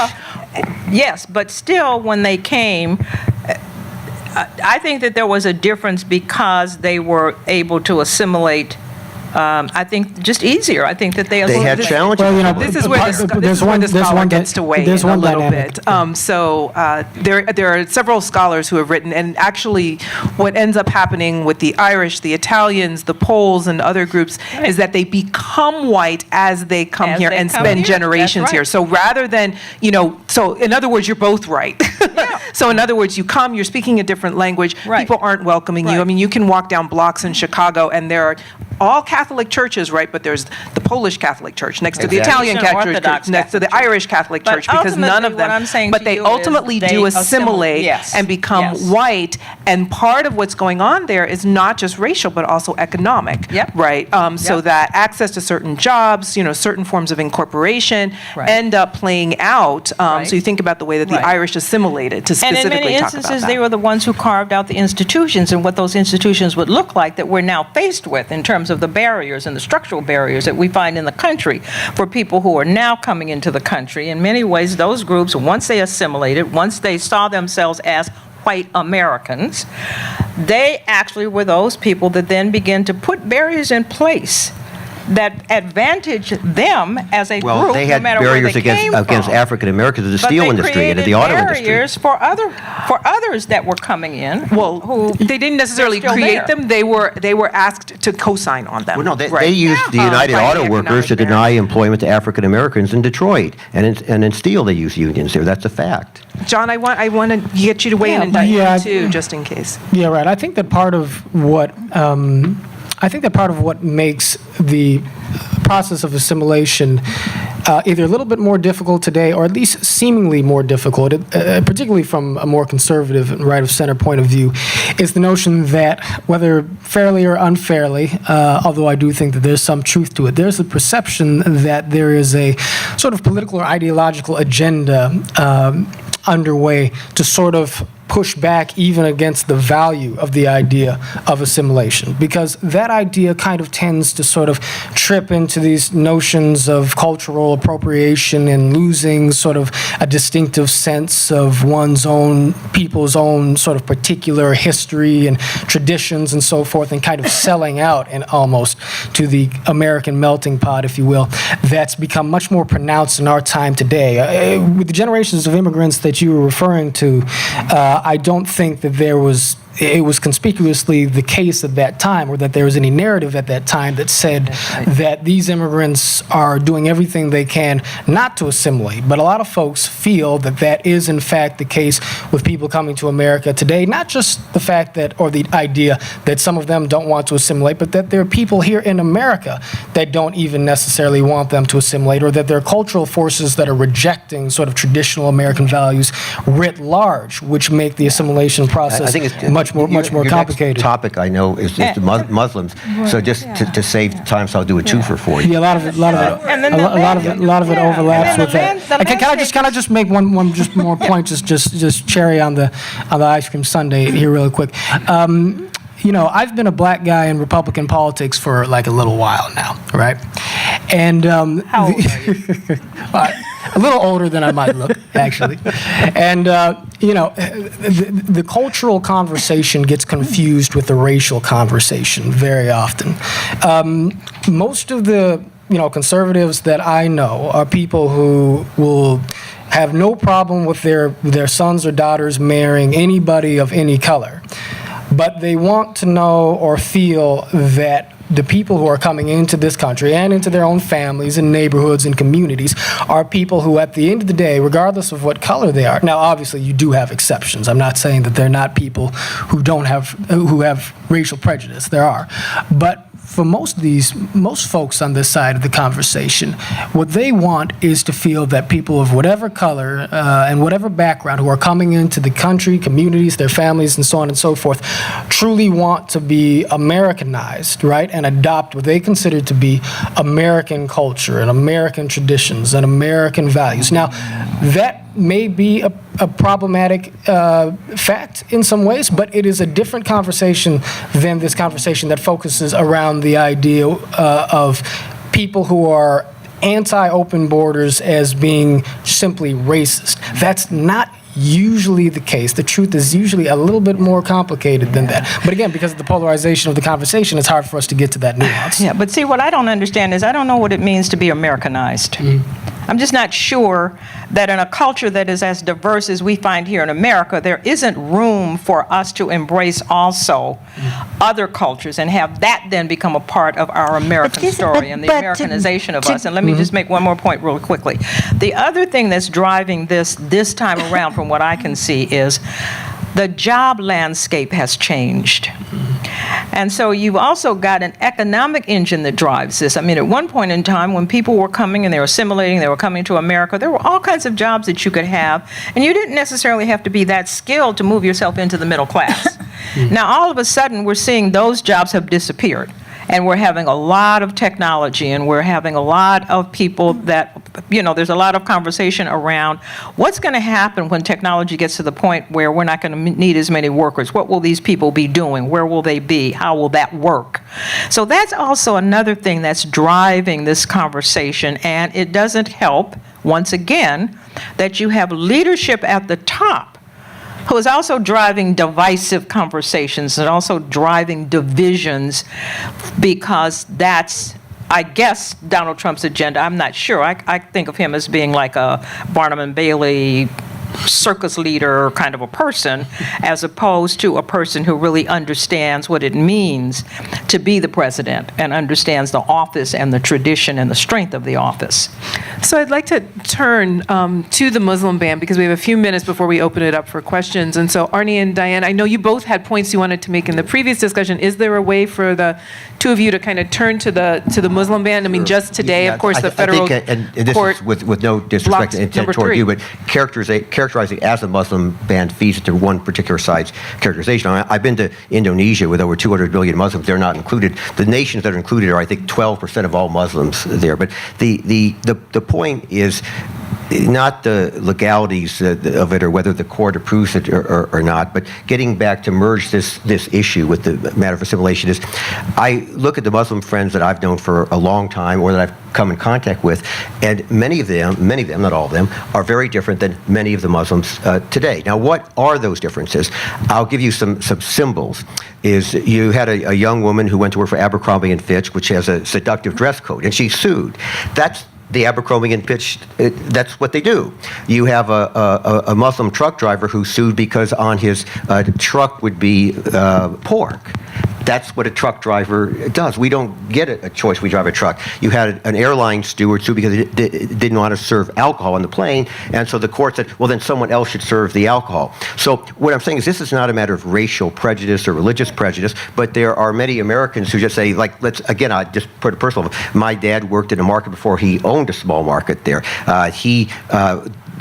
Yes, but still, when they came, I think that there was a difference because they were able to assimilate. I think just easier. I think that they had challenges. Well, This is where the scholar gets to weigh in a little bit. There are several scholars who have written, and actually what ends up happening with the Irish, the Italians, the Poles, and other groups is that they become white as they come here and spend generations here. So rather than, so in other words, you're both right. So in other words, you come, you're speaking a different language, people aren't welcoming you. I mean, you can walk down blocks in Chicago and there are all Catholic churches, right? But there's the Polish Catholic Church next to the Italian Catholic Church, next to the Irish Catholic Church, because none of them. But they ultimately do assimilate and become white. And part of what's going on there is not just racial, but also economic, right? So that access to certain jobs, certain forms of incorporation end up playing out. So you think about the way that the Irish assimilated to specifically talk about that. And in many instances, they were the ones who carved out the institutions and what those institutions would look like that we're now faced with in terms of the barriers and the structural barriers that we find in the country for people who are now coming into the country. In many ways, those groups, once they assimilated, once they saw themselves as white Americans, they actually were those people that then began to put barriers in place that advantage them as a Well, group, they no had matter where barriers they came against from. African Americans in the But steel they industry and in created the auto industry. barriers for others that were coming in. Well, who they didn't necessarily they're still create there. them. They were asked to co-sign on them. Well, no, they Right. used the United By the Auto Workers to economic deny employment to African Americans in Detroit, and in steel they use unions there. That's a fact. John, I want to get you to weigh in and Yeah, Diane too, just in case. Yeah, right. I think that part of what makes the process of assimilation either a little bit more difficult today, or at least seemingly more difficult, particularly from a more conservative and right-of-center point of view, is the notion that, whether fairly or unfairly, although I do think that there's some truth to it, there's a perception that there is a sort of political or ideological agenda underway to sort of push back even against the value of the idea of assimilation, because that idea kind of tends to sort of trip into these notions of cultural appropriation and losing sort of a distinctive sense of one's own people's own sort of particular history and traditions and so forth, and kind of selling out and almost to the American melting pot, if you will, that's become much more pronounced in our time today. With the generations of immigrants that you were referring to, I don't think that it was conspicuously the case at that time, or that there was any narrative at that time that said that these immigrants are doing everything they can not to assimilate. But a lot of folks feel that that is in fact the case with people coming to America today, not just the fact that, or the idea that some of them don't want to assimilate, but that there are people here in America that don't even necessarily want them to assimilate, or that there are cultural forces that are rejecting sort of traditional American values writ large, which make the assimilation process I think it's much more your complicated. Next topic I know is the Muslims. So just to save time, so I'll do a twofer for you. Yeah, a lot of it overlaps with that. Can I just make one just more point, just cherry on the ice cream sundae here real quick. I've been a black guy in Republican politics for like a little while now, right? And How old are you? a little older than I might look, actually. And the cultural conversation gets confused with the racial conversation very often. Most of the conservatives that I know are people who will have no problem with their sons or daughters marrying anybody of any color. But they want to know or feel that the people who are coming into this country and into their own families and neighborhoods and communities are people who, at the end of the day, regardless of what color they are. Now, obviously, you do have exceptions. I'm not saying that they're not people who have racial prejudice. There are. But for most folks on this side of the conversation, what they want is to feel that people of whatever color and whatever background who are coming into the country, communities, their families, and so on and so forth, truly want to be Americanized, right, and adopt what they consider to be American culture and American traditions and American values. Now, that may be a problematic fact in some ways, but it is a different conversation than this conversation that focuses around the idea of people who are anti-open borders as being simply racist. That's not usually the case. The truth is usually a little bit more complicated than that. But again, because of the polarization of the conversation, it's hard for us to get to that nuance. Yeah, but see, what I don't understand is I don't know what it means to be Americanized. I'm just not sure that in a culture that is as diverse as we find here in America, there isn't room for us to embrace also other cultures and have that then become a part of our American story and the Americanization of us. And let me just make one more point real quickly. The other thing that's driving this time around, from what I can see, is the job landscape has changed. And so you've also got an economic engine that drives this. I mean, at one point in time, when people were coming and they were assimilating, they were coming to America, there were all kinds of jobs that you could have, and you didn't necessarily have to be that skilled to move yourself into the middle class. Now, all of a sudden, we're seeing those jobs have disappeared. And we're having a lot of technology, and we're having a lot of people that, there's a lot of conversation around what's going to happen when technology gets to the point where we're not going to need as many workers. What will these people be doing? Where will they be? How will that work? So that's also another thing that's driving this conversation, and it doesn't help, once again, that you have leadership at the top who is also driving divisive conversations and also driving divisions, because that's I guess, Donald Trump's agenda. I'm not sure. I think of him as being like a Barnum and Bailey circus leader kind of a person, as opposed to a person who really understands what it means to be the president and understands the office and the tradition and the strength of the office. So I'd like to turn to the Muslim ban because we have a few minutes before we open it up for questions. And so Arnie and Diane, I know you both had points you wanted to make in the previous discussion. Is there a way for the two of you to kind of turn to the Muslim ban? I mean, just today, of course, the federal I think, and this court is with no disrespect blocked intent number toward 3. you, but characterizing as a Muslim ban feeds into one particular side's characterization. I've been to Indonesia with over 200 million Muslims. They're not included. The nations that are included are, I think, 12% of all Muslims there. But the point is not the legalities of it or whether the court approves it or not, but getting back to merge this issue with the matter of assimilation is, I look at the Muslim friends that I've known for a long time or that I've come in contact with, and many of them, not all of them, are very different than many of the Muslims today. Now, what are those differences? I'll give you some symbols. Is you had a young woman who went to work for Abercrombie & Fitch, which has a seductive dress code, and she sued. That's the Abercrombie & Fitch, that's what they do. You have a Muslim truck driver who sued because on his truck would be pork. That's what a truck driver does. We don't get a choice. We drive a truck. You had an airline steward sue because it didn't want to serve alcohol on the plane, and so the court said, well, then someone else should serve the alcohol. So what I'm saying is this is not a matter of racial prejudice or religious prejudice, but there are many Americans who just say, like, I just put it personal. My dad worked in a market before he owned a small market there. He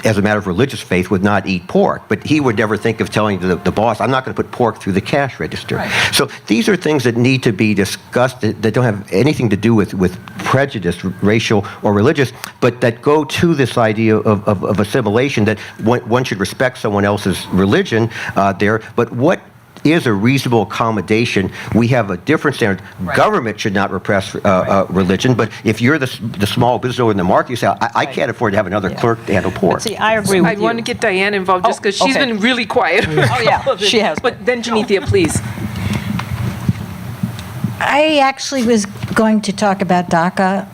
as a matter of religious faith, would not eat pork. But he would never think of telling the boss, I'm not going to put pork through the cash register. Right. So these are things that need to be discussed that don't have anything to do with prejudice, racial or religious, but that go to this idea of assimilation, that one should respect someone else's religion there. But what is a reasonable accommodation? We have a different standard. Right. Government should not repress religion, but if you're the small business owner in the market, you say, I can't afford to have another clerk to handle pork. But see, I agree with you. I want to get Diane involved just because she's been really quiet. Oh, yeah, she has. But then Genethia, please. I actually was going to talk about DACA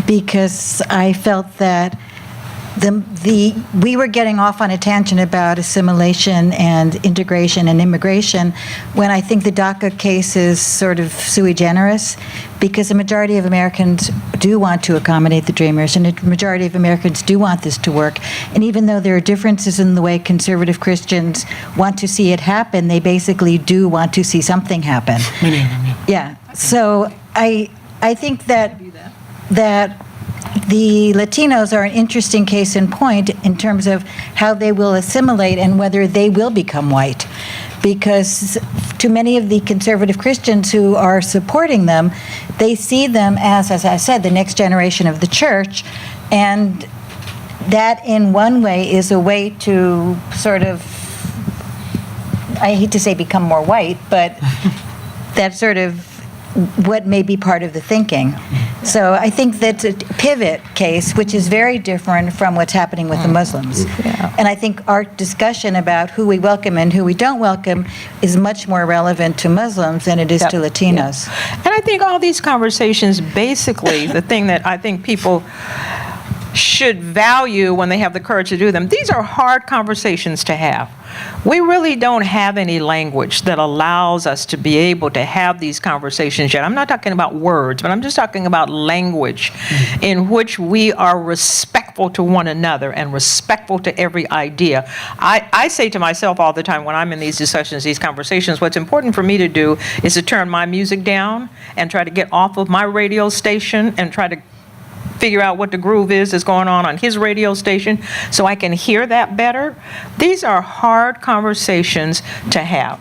because I felt that we were getting off on a tangent about assimilation and integration and immigration when I think the DACA case is sort of sui generis, because the majority of Americans do want to accommodate the Dreamers, and the majority of Americans do want this to work. And even though there are differences in the way conservative Christians want to see it happen, they basically do want to see something happen. Yeah. So I think that the Latinos are an interesting case in point in terms of how they will assimilate and whether they will become white. Because to many of the conservative Christians who are supporting them, they see them as I said, the next generation of the church. And that in one way is a way to sort of, I hate to say become more white, but that's sort of what may be part of the thinking. So I think that's a pivot case, which is very different from what's happening with the Muslims. Yeah. And I think our discussion about who we welcome and who we don't welcome is much more relevant to Muslims than it is to Latinos. Yeah. And I think all these conversations, basically, the thing that I think people should value when they have the courage to do them, these are hard conversations to have. We really don't have any language that allows us to be able to have these conversations yet. I'm not talking about words, but I'm just talking about language in which we are respectful to one another and respectful to every idea. I say to myself all the time when I'm in these discussions, these conversations, what's important for me to do is to turn my music down and try to get off of my radio station and try to figure out what the groove is that's going on his radio station so I can hear that better. These are hard conversations to have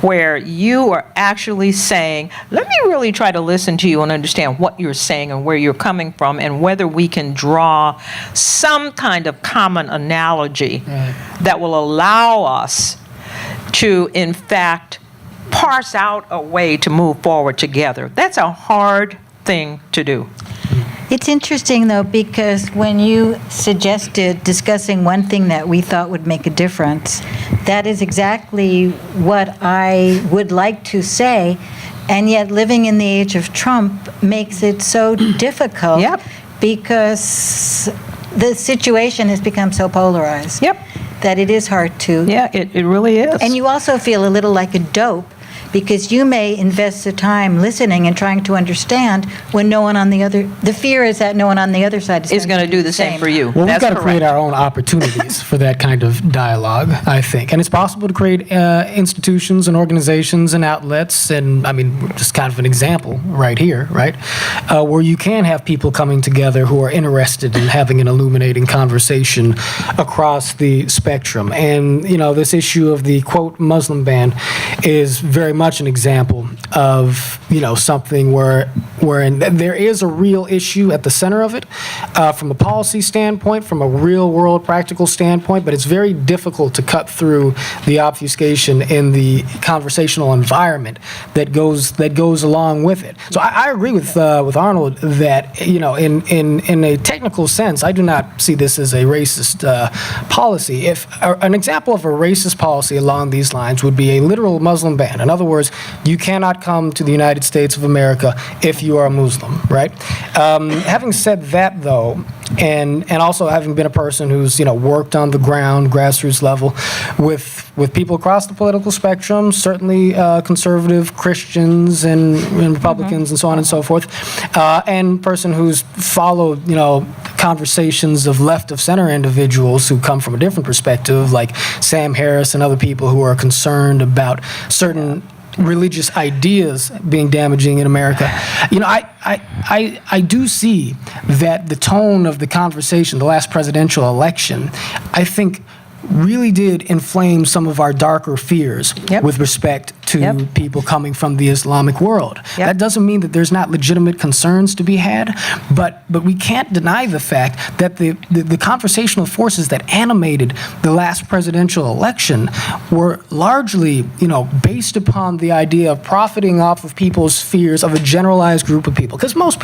where you are actually saying, let me really try to listen to you and understand what you're saying and where you're coming from and whether we can draw some kind of common analogy that will allow us to, in fact, parse out a way to move forward together. That's a hard thing to do. It's interesting, though, because when you suggested discussing one thing that we thought would make a difference, that is exactly what I would like to say. And yet living in the age of Trump makes it so difficult Yep. because the situation has become so polarized Yep. that it is hard to. Yeah, it really is. And you also feel a little like a dope because you may invest the time listening and trying to understand when no one on the other, the fear is that no one on the other side is going to do the same for you. Well, we've That's got to create correct. our own opportunities for that kind of dialogue, I think. And it's possible to create institutions and organizations and outlets, and I mean, just kind of an example right here, right? Where you can have people coming together who are interested in having an illuminating conversation across the spectrum. And, you know, this issue of the, quote, Muslim ban is very much an example of, you know, something wherein there is a real issue at the center of it from a policy standpoint, from a real world practical standpoint, but it's very difficult to cut through the obfuscation in the conversational environment that goes along with it. So I agree with Arnold that, you know, in a technical sense, I do not see this as a racist policy. If an example of a racist policy along these lines would be a literal Muslim ban. In other words, you cannot come to the United States of America if you are a Muslim, right? Having said that, though, and also having been a person who's, you know, worked on the ground, grassroots level, with people across the political spectrum, certainly conservative Christians and Republicans and so on and so forth, and person who's followed, you know, conversations of left of center individuals who come from a different perspective, like Sam Harris and other people who are concerned about certain religious ideas being damaging in America. You know, I do see that the tone of the conversation, the last presidential election, I think really did inflame some of our darker fears Yep. with respect to Yep. people coming from the Islamic world. Yep. That doesn't mean that there's not legitimate concerns to be had, but we can't deny the fact that the conversational forces that animated the last presidential election were largely, you know, based upon the idea of profiting off of people's fears of a generalized group of people. Because most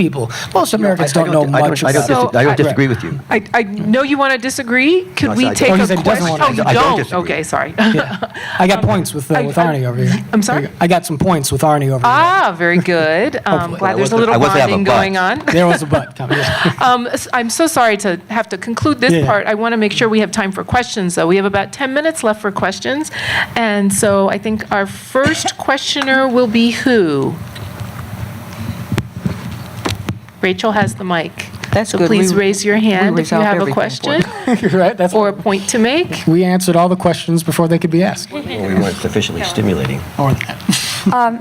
Americans don't know much I about don't, I don't disagree with you. I know you want to disagree. Could No, we I- take Oh, he a said he doesn't question? want Oh, to- you I don't don't? disagree. Okay, sorry. I got points with Arnie over here. I'm sorry? I got some points with Arnie over here. Ah, very good. Glad there's a little I wasn't have a bonding but. going on. There was a butt coming. Yeah. I'm so sorry to have to conclude this Yeah. part. I want to make sure we have time for questions, though. We have about 10 minutes left for questions. And so I think our first questioner will be who? Rachel has the mic. That's so good. please We- raise your we hand if you resolved have a everything for question Right? That's or a point to make. we answered all the questions before they could be asked. Well, we weren't sufficiently stimulating. Or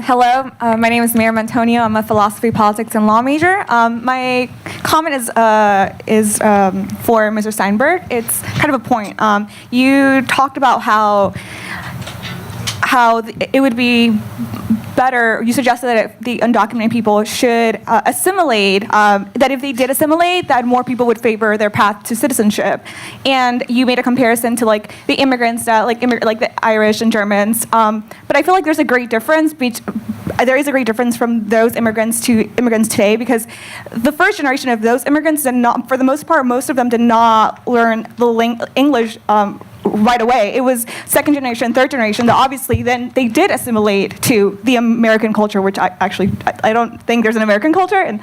Hello, my name is Miriam Antonio. I'm a philosophy, politics, and law major. My comment is for Mr. Steinberg. It's kind of a point. You talked about how it would be better, you suggested that the undocumented people should assimilate, that if they did assimilate, that more people would favor their path to citizenship. And you made a comparison to like the immigrants, like the Irish and Germans. But I feel like there's a great difference. There is a great difference from those immigrants to immigrants today, because the first generation of those immigrants did not, for the most part, most of them did not learn the English right away. It was second generation, third generation that obviously then they did assimilate to the American culture, which I don't think there's an American culture.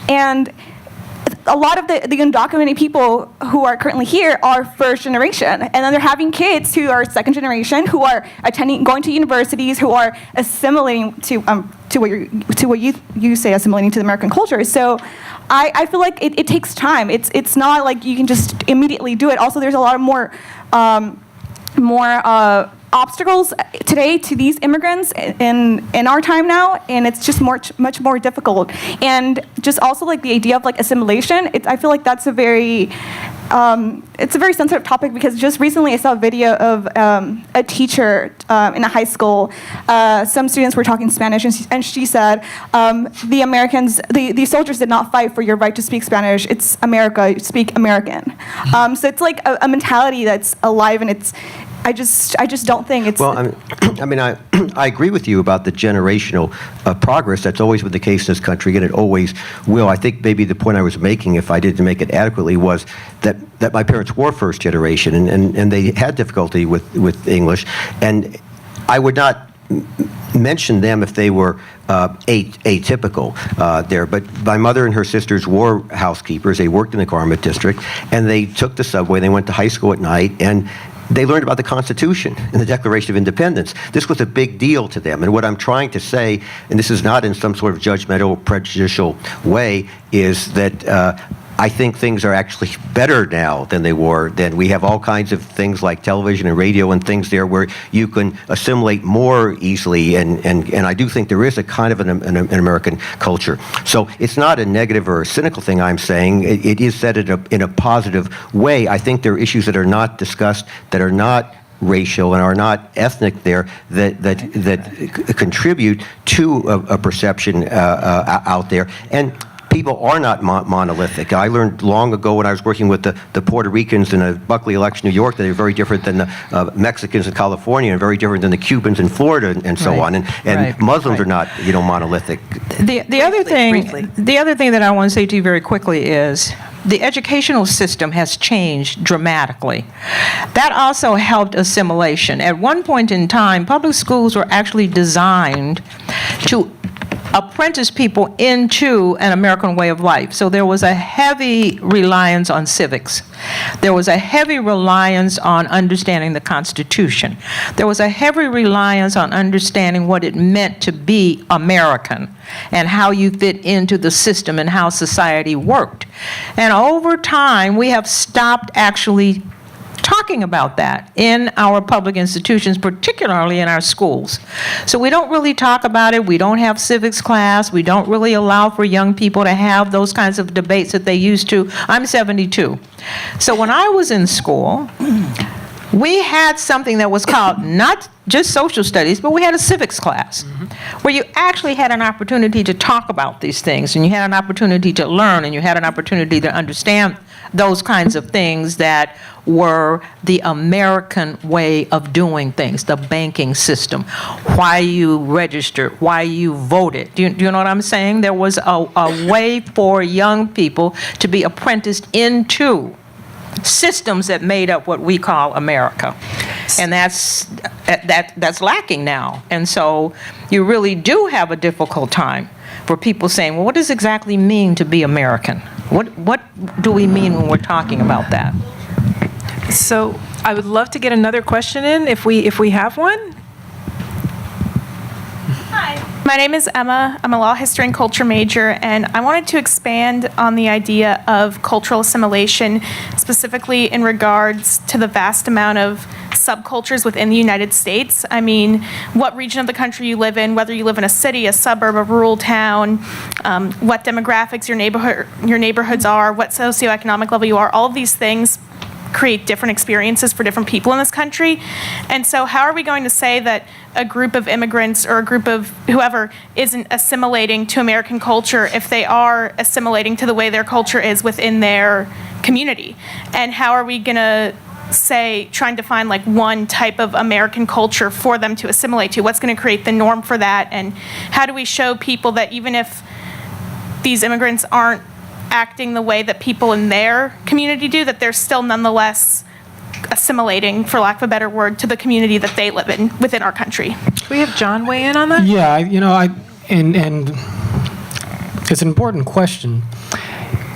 And a lot of the undocumented people who are currently here are first generation, and then they're having kids who are second generation, who are going to universities, who are assimilating to what you say, assimilating to the American culture. So I feel like it takes time. It's not like you can just immediately do it. Also, there's a lot of more obstacles today to these immigrants in our time now, and it's just much more difficult. And just also like the idea of like assimilation, I feel like that's a very sensitive topic, because just recently I saw a video of a teacher in a high school. Some students were talking Spanish, and she said, the soldiers did not fight for your right to speak Spanish. It's America, speak American. So it's like a mentality that's alive, and I just don't think it's. Well, I agree with you about the generational progress. That's always been the case in this country, and it always will. I think maybe the point I was making, if I didn't make it adequately, was that my parents were first generation, and they had difficulty with English, and I would not mention them if they were atypical there. But my mother and her sisters were housekeepers. They worked in the garment district, and they took the subway. They went to high school at night, and they learned about the Constitution and the Declaration of Independence. This was a big deal to them. And what I'm trying to say, and this is not in some sort of judgmental, prejudicial way, is that I think things are actually better now than they were then. We have all kinds of things like television and radio and things there where you can assimilate more easily, and I do think there is a kind of an American culture. So it's not a negative or a cynical thing I'm saying. It is said in a positive way. I think there are issues that are not discussed, that are not racial and are not ethnic there, that contribute to a perception out there. And people are not monolithic. I learned long ago when I was working with the Puerto Ricans in a Buckley election, New York, that they're very different than the Mexicans in California, and very different than the Cubans in Florida, and so on. And Muslims are not, monolithic. The other thing that I want to say to you very quickly is the educational system has changed dramatically. That also helped assimilation. At one point in time, public schools were actually designed to apprentice people into an American way of life. So there was a heavy reliance on civics. There was a heavy reliance on understanding the Constitution. There was a heavy reliance on understanding what it meant to be American and how you fit into the system and how society worked. And over time, we have stopped actually talking about that in our public institutions, particularly in our schools. So we don't really talk about it. We don't have civics class. We don't really allow for young people to have those kinds of debates that they used to. I'm 72. So when I was in school, we had something that was called not just social studies, but we had a civics class where you actually had an opportunity to talk about these things, and you had an opportunity to learn, and you had an opportunity to understand those kinds of things that were the American way of doing things, the banking system, why you registered, why you voted. Do you know what I'm saying? There was a way for young people to be apprenticed into systems that made up what we call America. And that's lacking now. And so you really do have a difficult time for people saying, well, what does it exactly mean to be American? What do we mean when we're talking about that? So I would love to get another question in if we have one. Hi, my name is Emma. I'm a law history and culture major, and I wanted to expand on the idea of cultural assimilation, specifically in regards to the vast amount of subcultures within the United States. I mean, what region of the country you live in, whether you live in a city, a suburb, a rural town, what demographics your neighborhoods are, what socioeconomic level you are, all of these things create different experiences for different people in this country. And so how are we going to say that a group of immigrants or a group of whoever isn't assimilating to American culture if they are assimilating to the way their culture is within their community? And how are we going to say, trying to find like one type of American culture for them to assimilate to? What's going to create the norm for that? And how do we show people that even if these immigrants aren't acting the way that people in their community do, that they're still nonetheless assimilating, for lack of a better word, to the community that they live in within our country? Can we have John weigh in on that? Yeah, and it's an important question.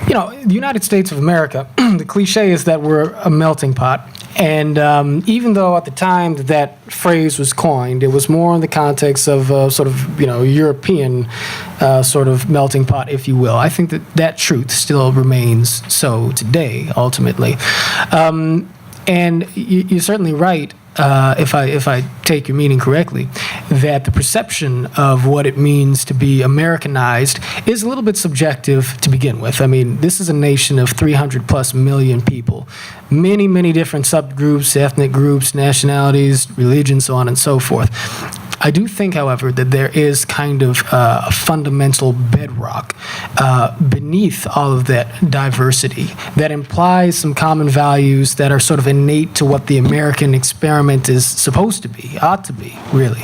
The United States of America, the cliche is that we're a melting pot. And even though at the time that phrase was coined, it was more in the context of sort of, European sort of melting pot, if you will. I think that truth still remains so today, ultimately. And you're certainly right, if I take your meaning correctly, that the perception of what it means to be Americanized is a little bit subjective to begin with. I mean, this is a nation of 300+ million people, many, many different subgroups, ethnic groups, nationalities, religions, so on and so forth. I do think, however, that there is kind of a fundamental bedrock beneath all of that diversity that implies some common values that are sort of innate to what the American experiment is supposed to be, ought to be, really.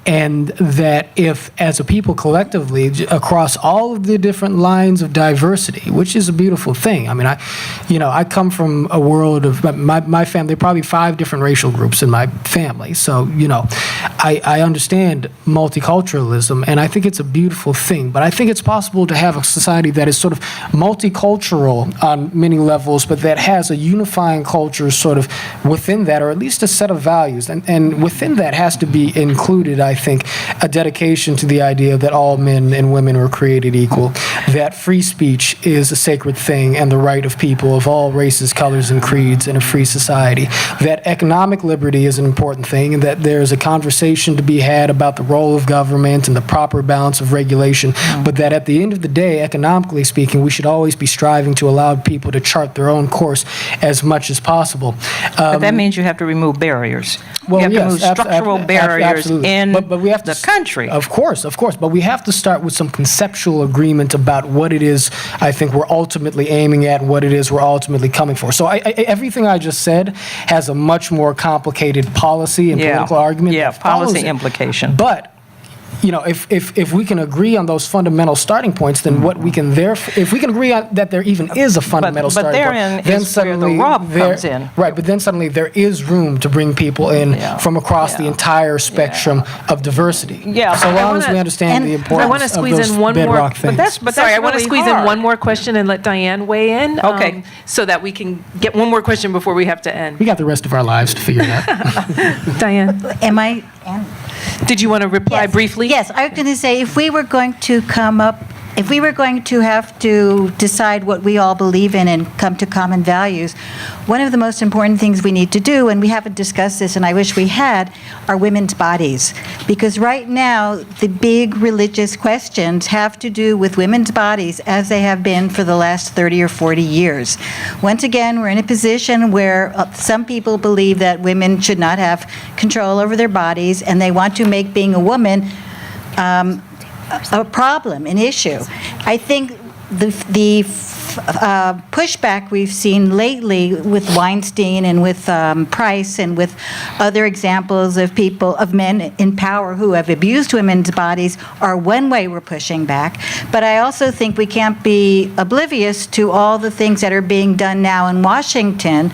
And that if, as a people collectively, across all of the different lines of diversity, which is a beautiful thing. I mean, I come from a world of, my family, there are probably 5 different racial groups in my family. So, I understand multiculturalism, and I think it's a beautiful thing, but I think it's possible to have a society that is sort of multicultural on many levels, but that has a unifying culture sort of within that, or at least a set of values. And within that has to be included, I think, a dedication to the idea that all men and women were created equal, that free speech is a sacred thing and the right of people of all races, colors, and creeds in a free society, that economic liberty is an important thing, and that there's a conversation to be had about the role of government and the proper balance of regulation, but that at the end of the day, economically speaking, we should always be striving to allow people to chart their own course as much as possible. But that means you have to remove barriers. Well, you have yes, to remove structural barriers absolutely. in But we have to the country. Of course. But we have to start with some conceptual agreement about what it is I think we're ultimately aiming at and what it is we're ultimately coming for. So everything I just said has a much more complicated policy and political argument. Yeah, that follows policy it. implication. But if we can agree on those fundamental starting points, then what we can if we can agree on that there even is a fundamental but starting therein point, then is where the suddenly rub comes in. Right, but then suddenly there is room to bring people in from across the entire spectrum of diversity. Yeah, so but long as we understand the importance I want to squeeze of those in one more. bedrock things. Sorry, I want to really squeeze in hard. one more question and let Diane weigh in. Okay. So that we can get one more question before we have to end. We got the rest of our lives to figure it out. Diane, Am I? did you want to reply Yes. briefly? Yes, I was going to say, if we were going to have to decide what we all believe in and come to common values, one of the most important things we need to do, and we haven't discussed this, and I wish we had, are women's bodies. Because right now, the big religious questions have to do with women's bodies as they have been for the last 30 or 40 years. Once again, we're in a position where some people believe that women should not have control over their bodies, and they want to make being a woman a problem, an issue. I think the pushback we've seen lately with Weinstein and with Price and with other examples of men in power who have abused women's bodies are one way we're pushing back. But I also think we can't be oblivious to all the things that are being done now in Washington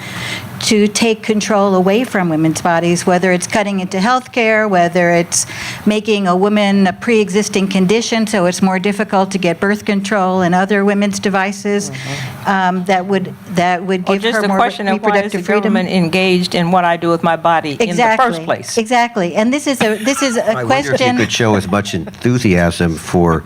to take control away from women's bodies, whether it's cutting into health care, whether it's making a woman a pre-existing condition so it's more difficult to get birth control and other women's devices that would give just her the more question of why is reproductive the freedom. government engaged in what I do with my body in the first place? Exactly. And this is a I wonder if you question. could show as much enthusiasm for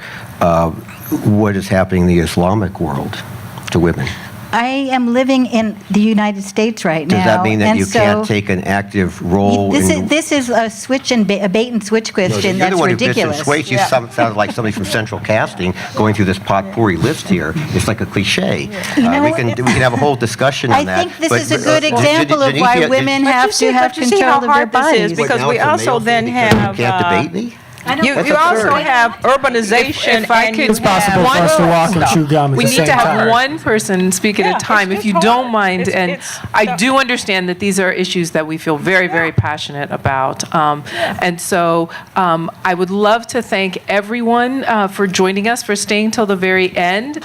what is happening in the Islamic world to women. I am living in the United States right now. Does that mean that and you so can't take an active role This is a switch and a bait and switch question You're that's the one ridiculous. who gets in sway. You sound like somebody from Central Casting going through this potpourri list here. It's like a cliche. know, we can have a whole discussion on I that. think this is a good example of why women have to have control of their bodies. Because we also then have. You can't debate me? You That's also absurd. have urbanization. If I and could you It's possible have for us to walk and stuff. chew gum at We the need same to have time. one person speak at Yeah, a time, it's if you hard. don't mind. And It's I do understand that these are issues that we feel very, very passionate about. And so I would love to thank everyone for joining us, for staying till the very end.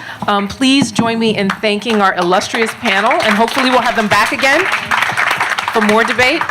Please join me in thanking our illustrious panel, and hopefully we'll have them back again for more debate.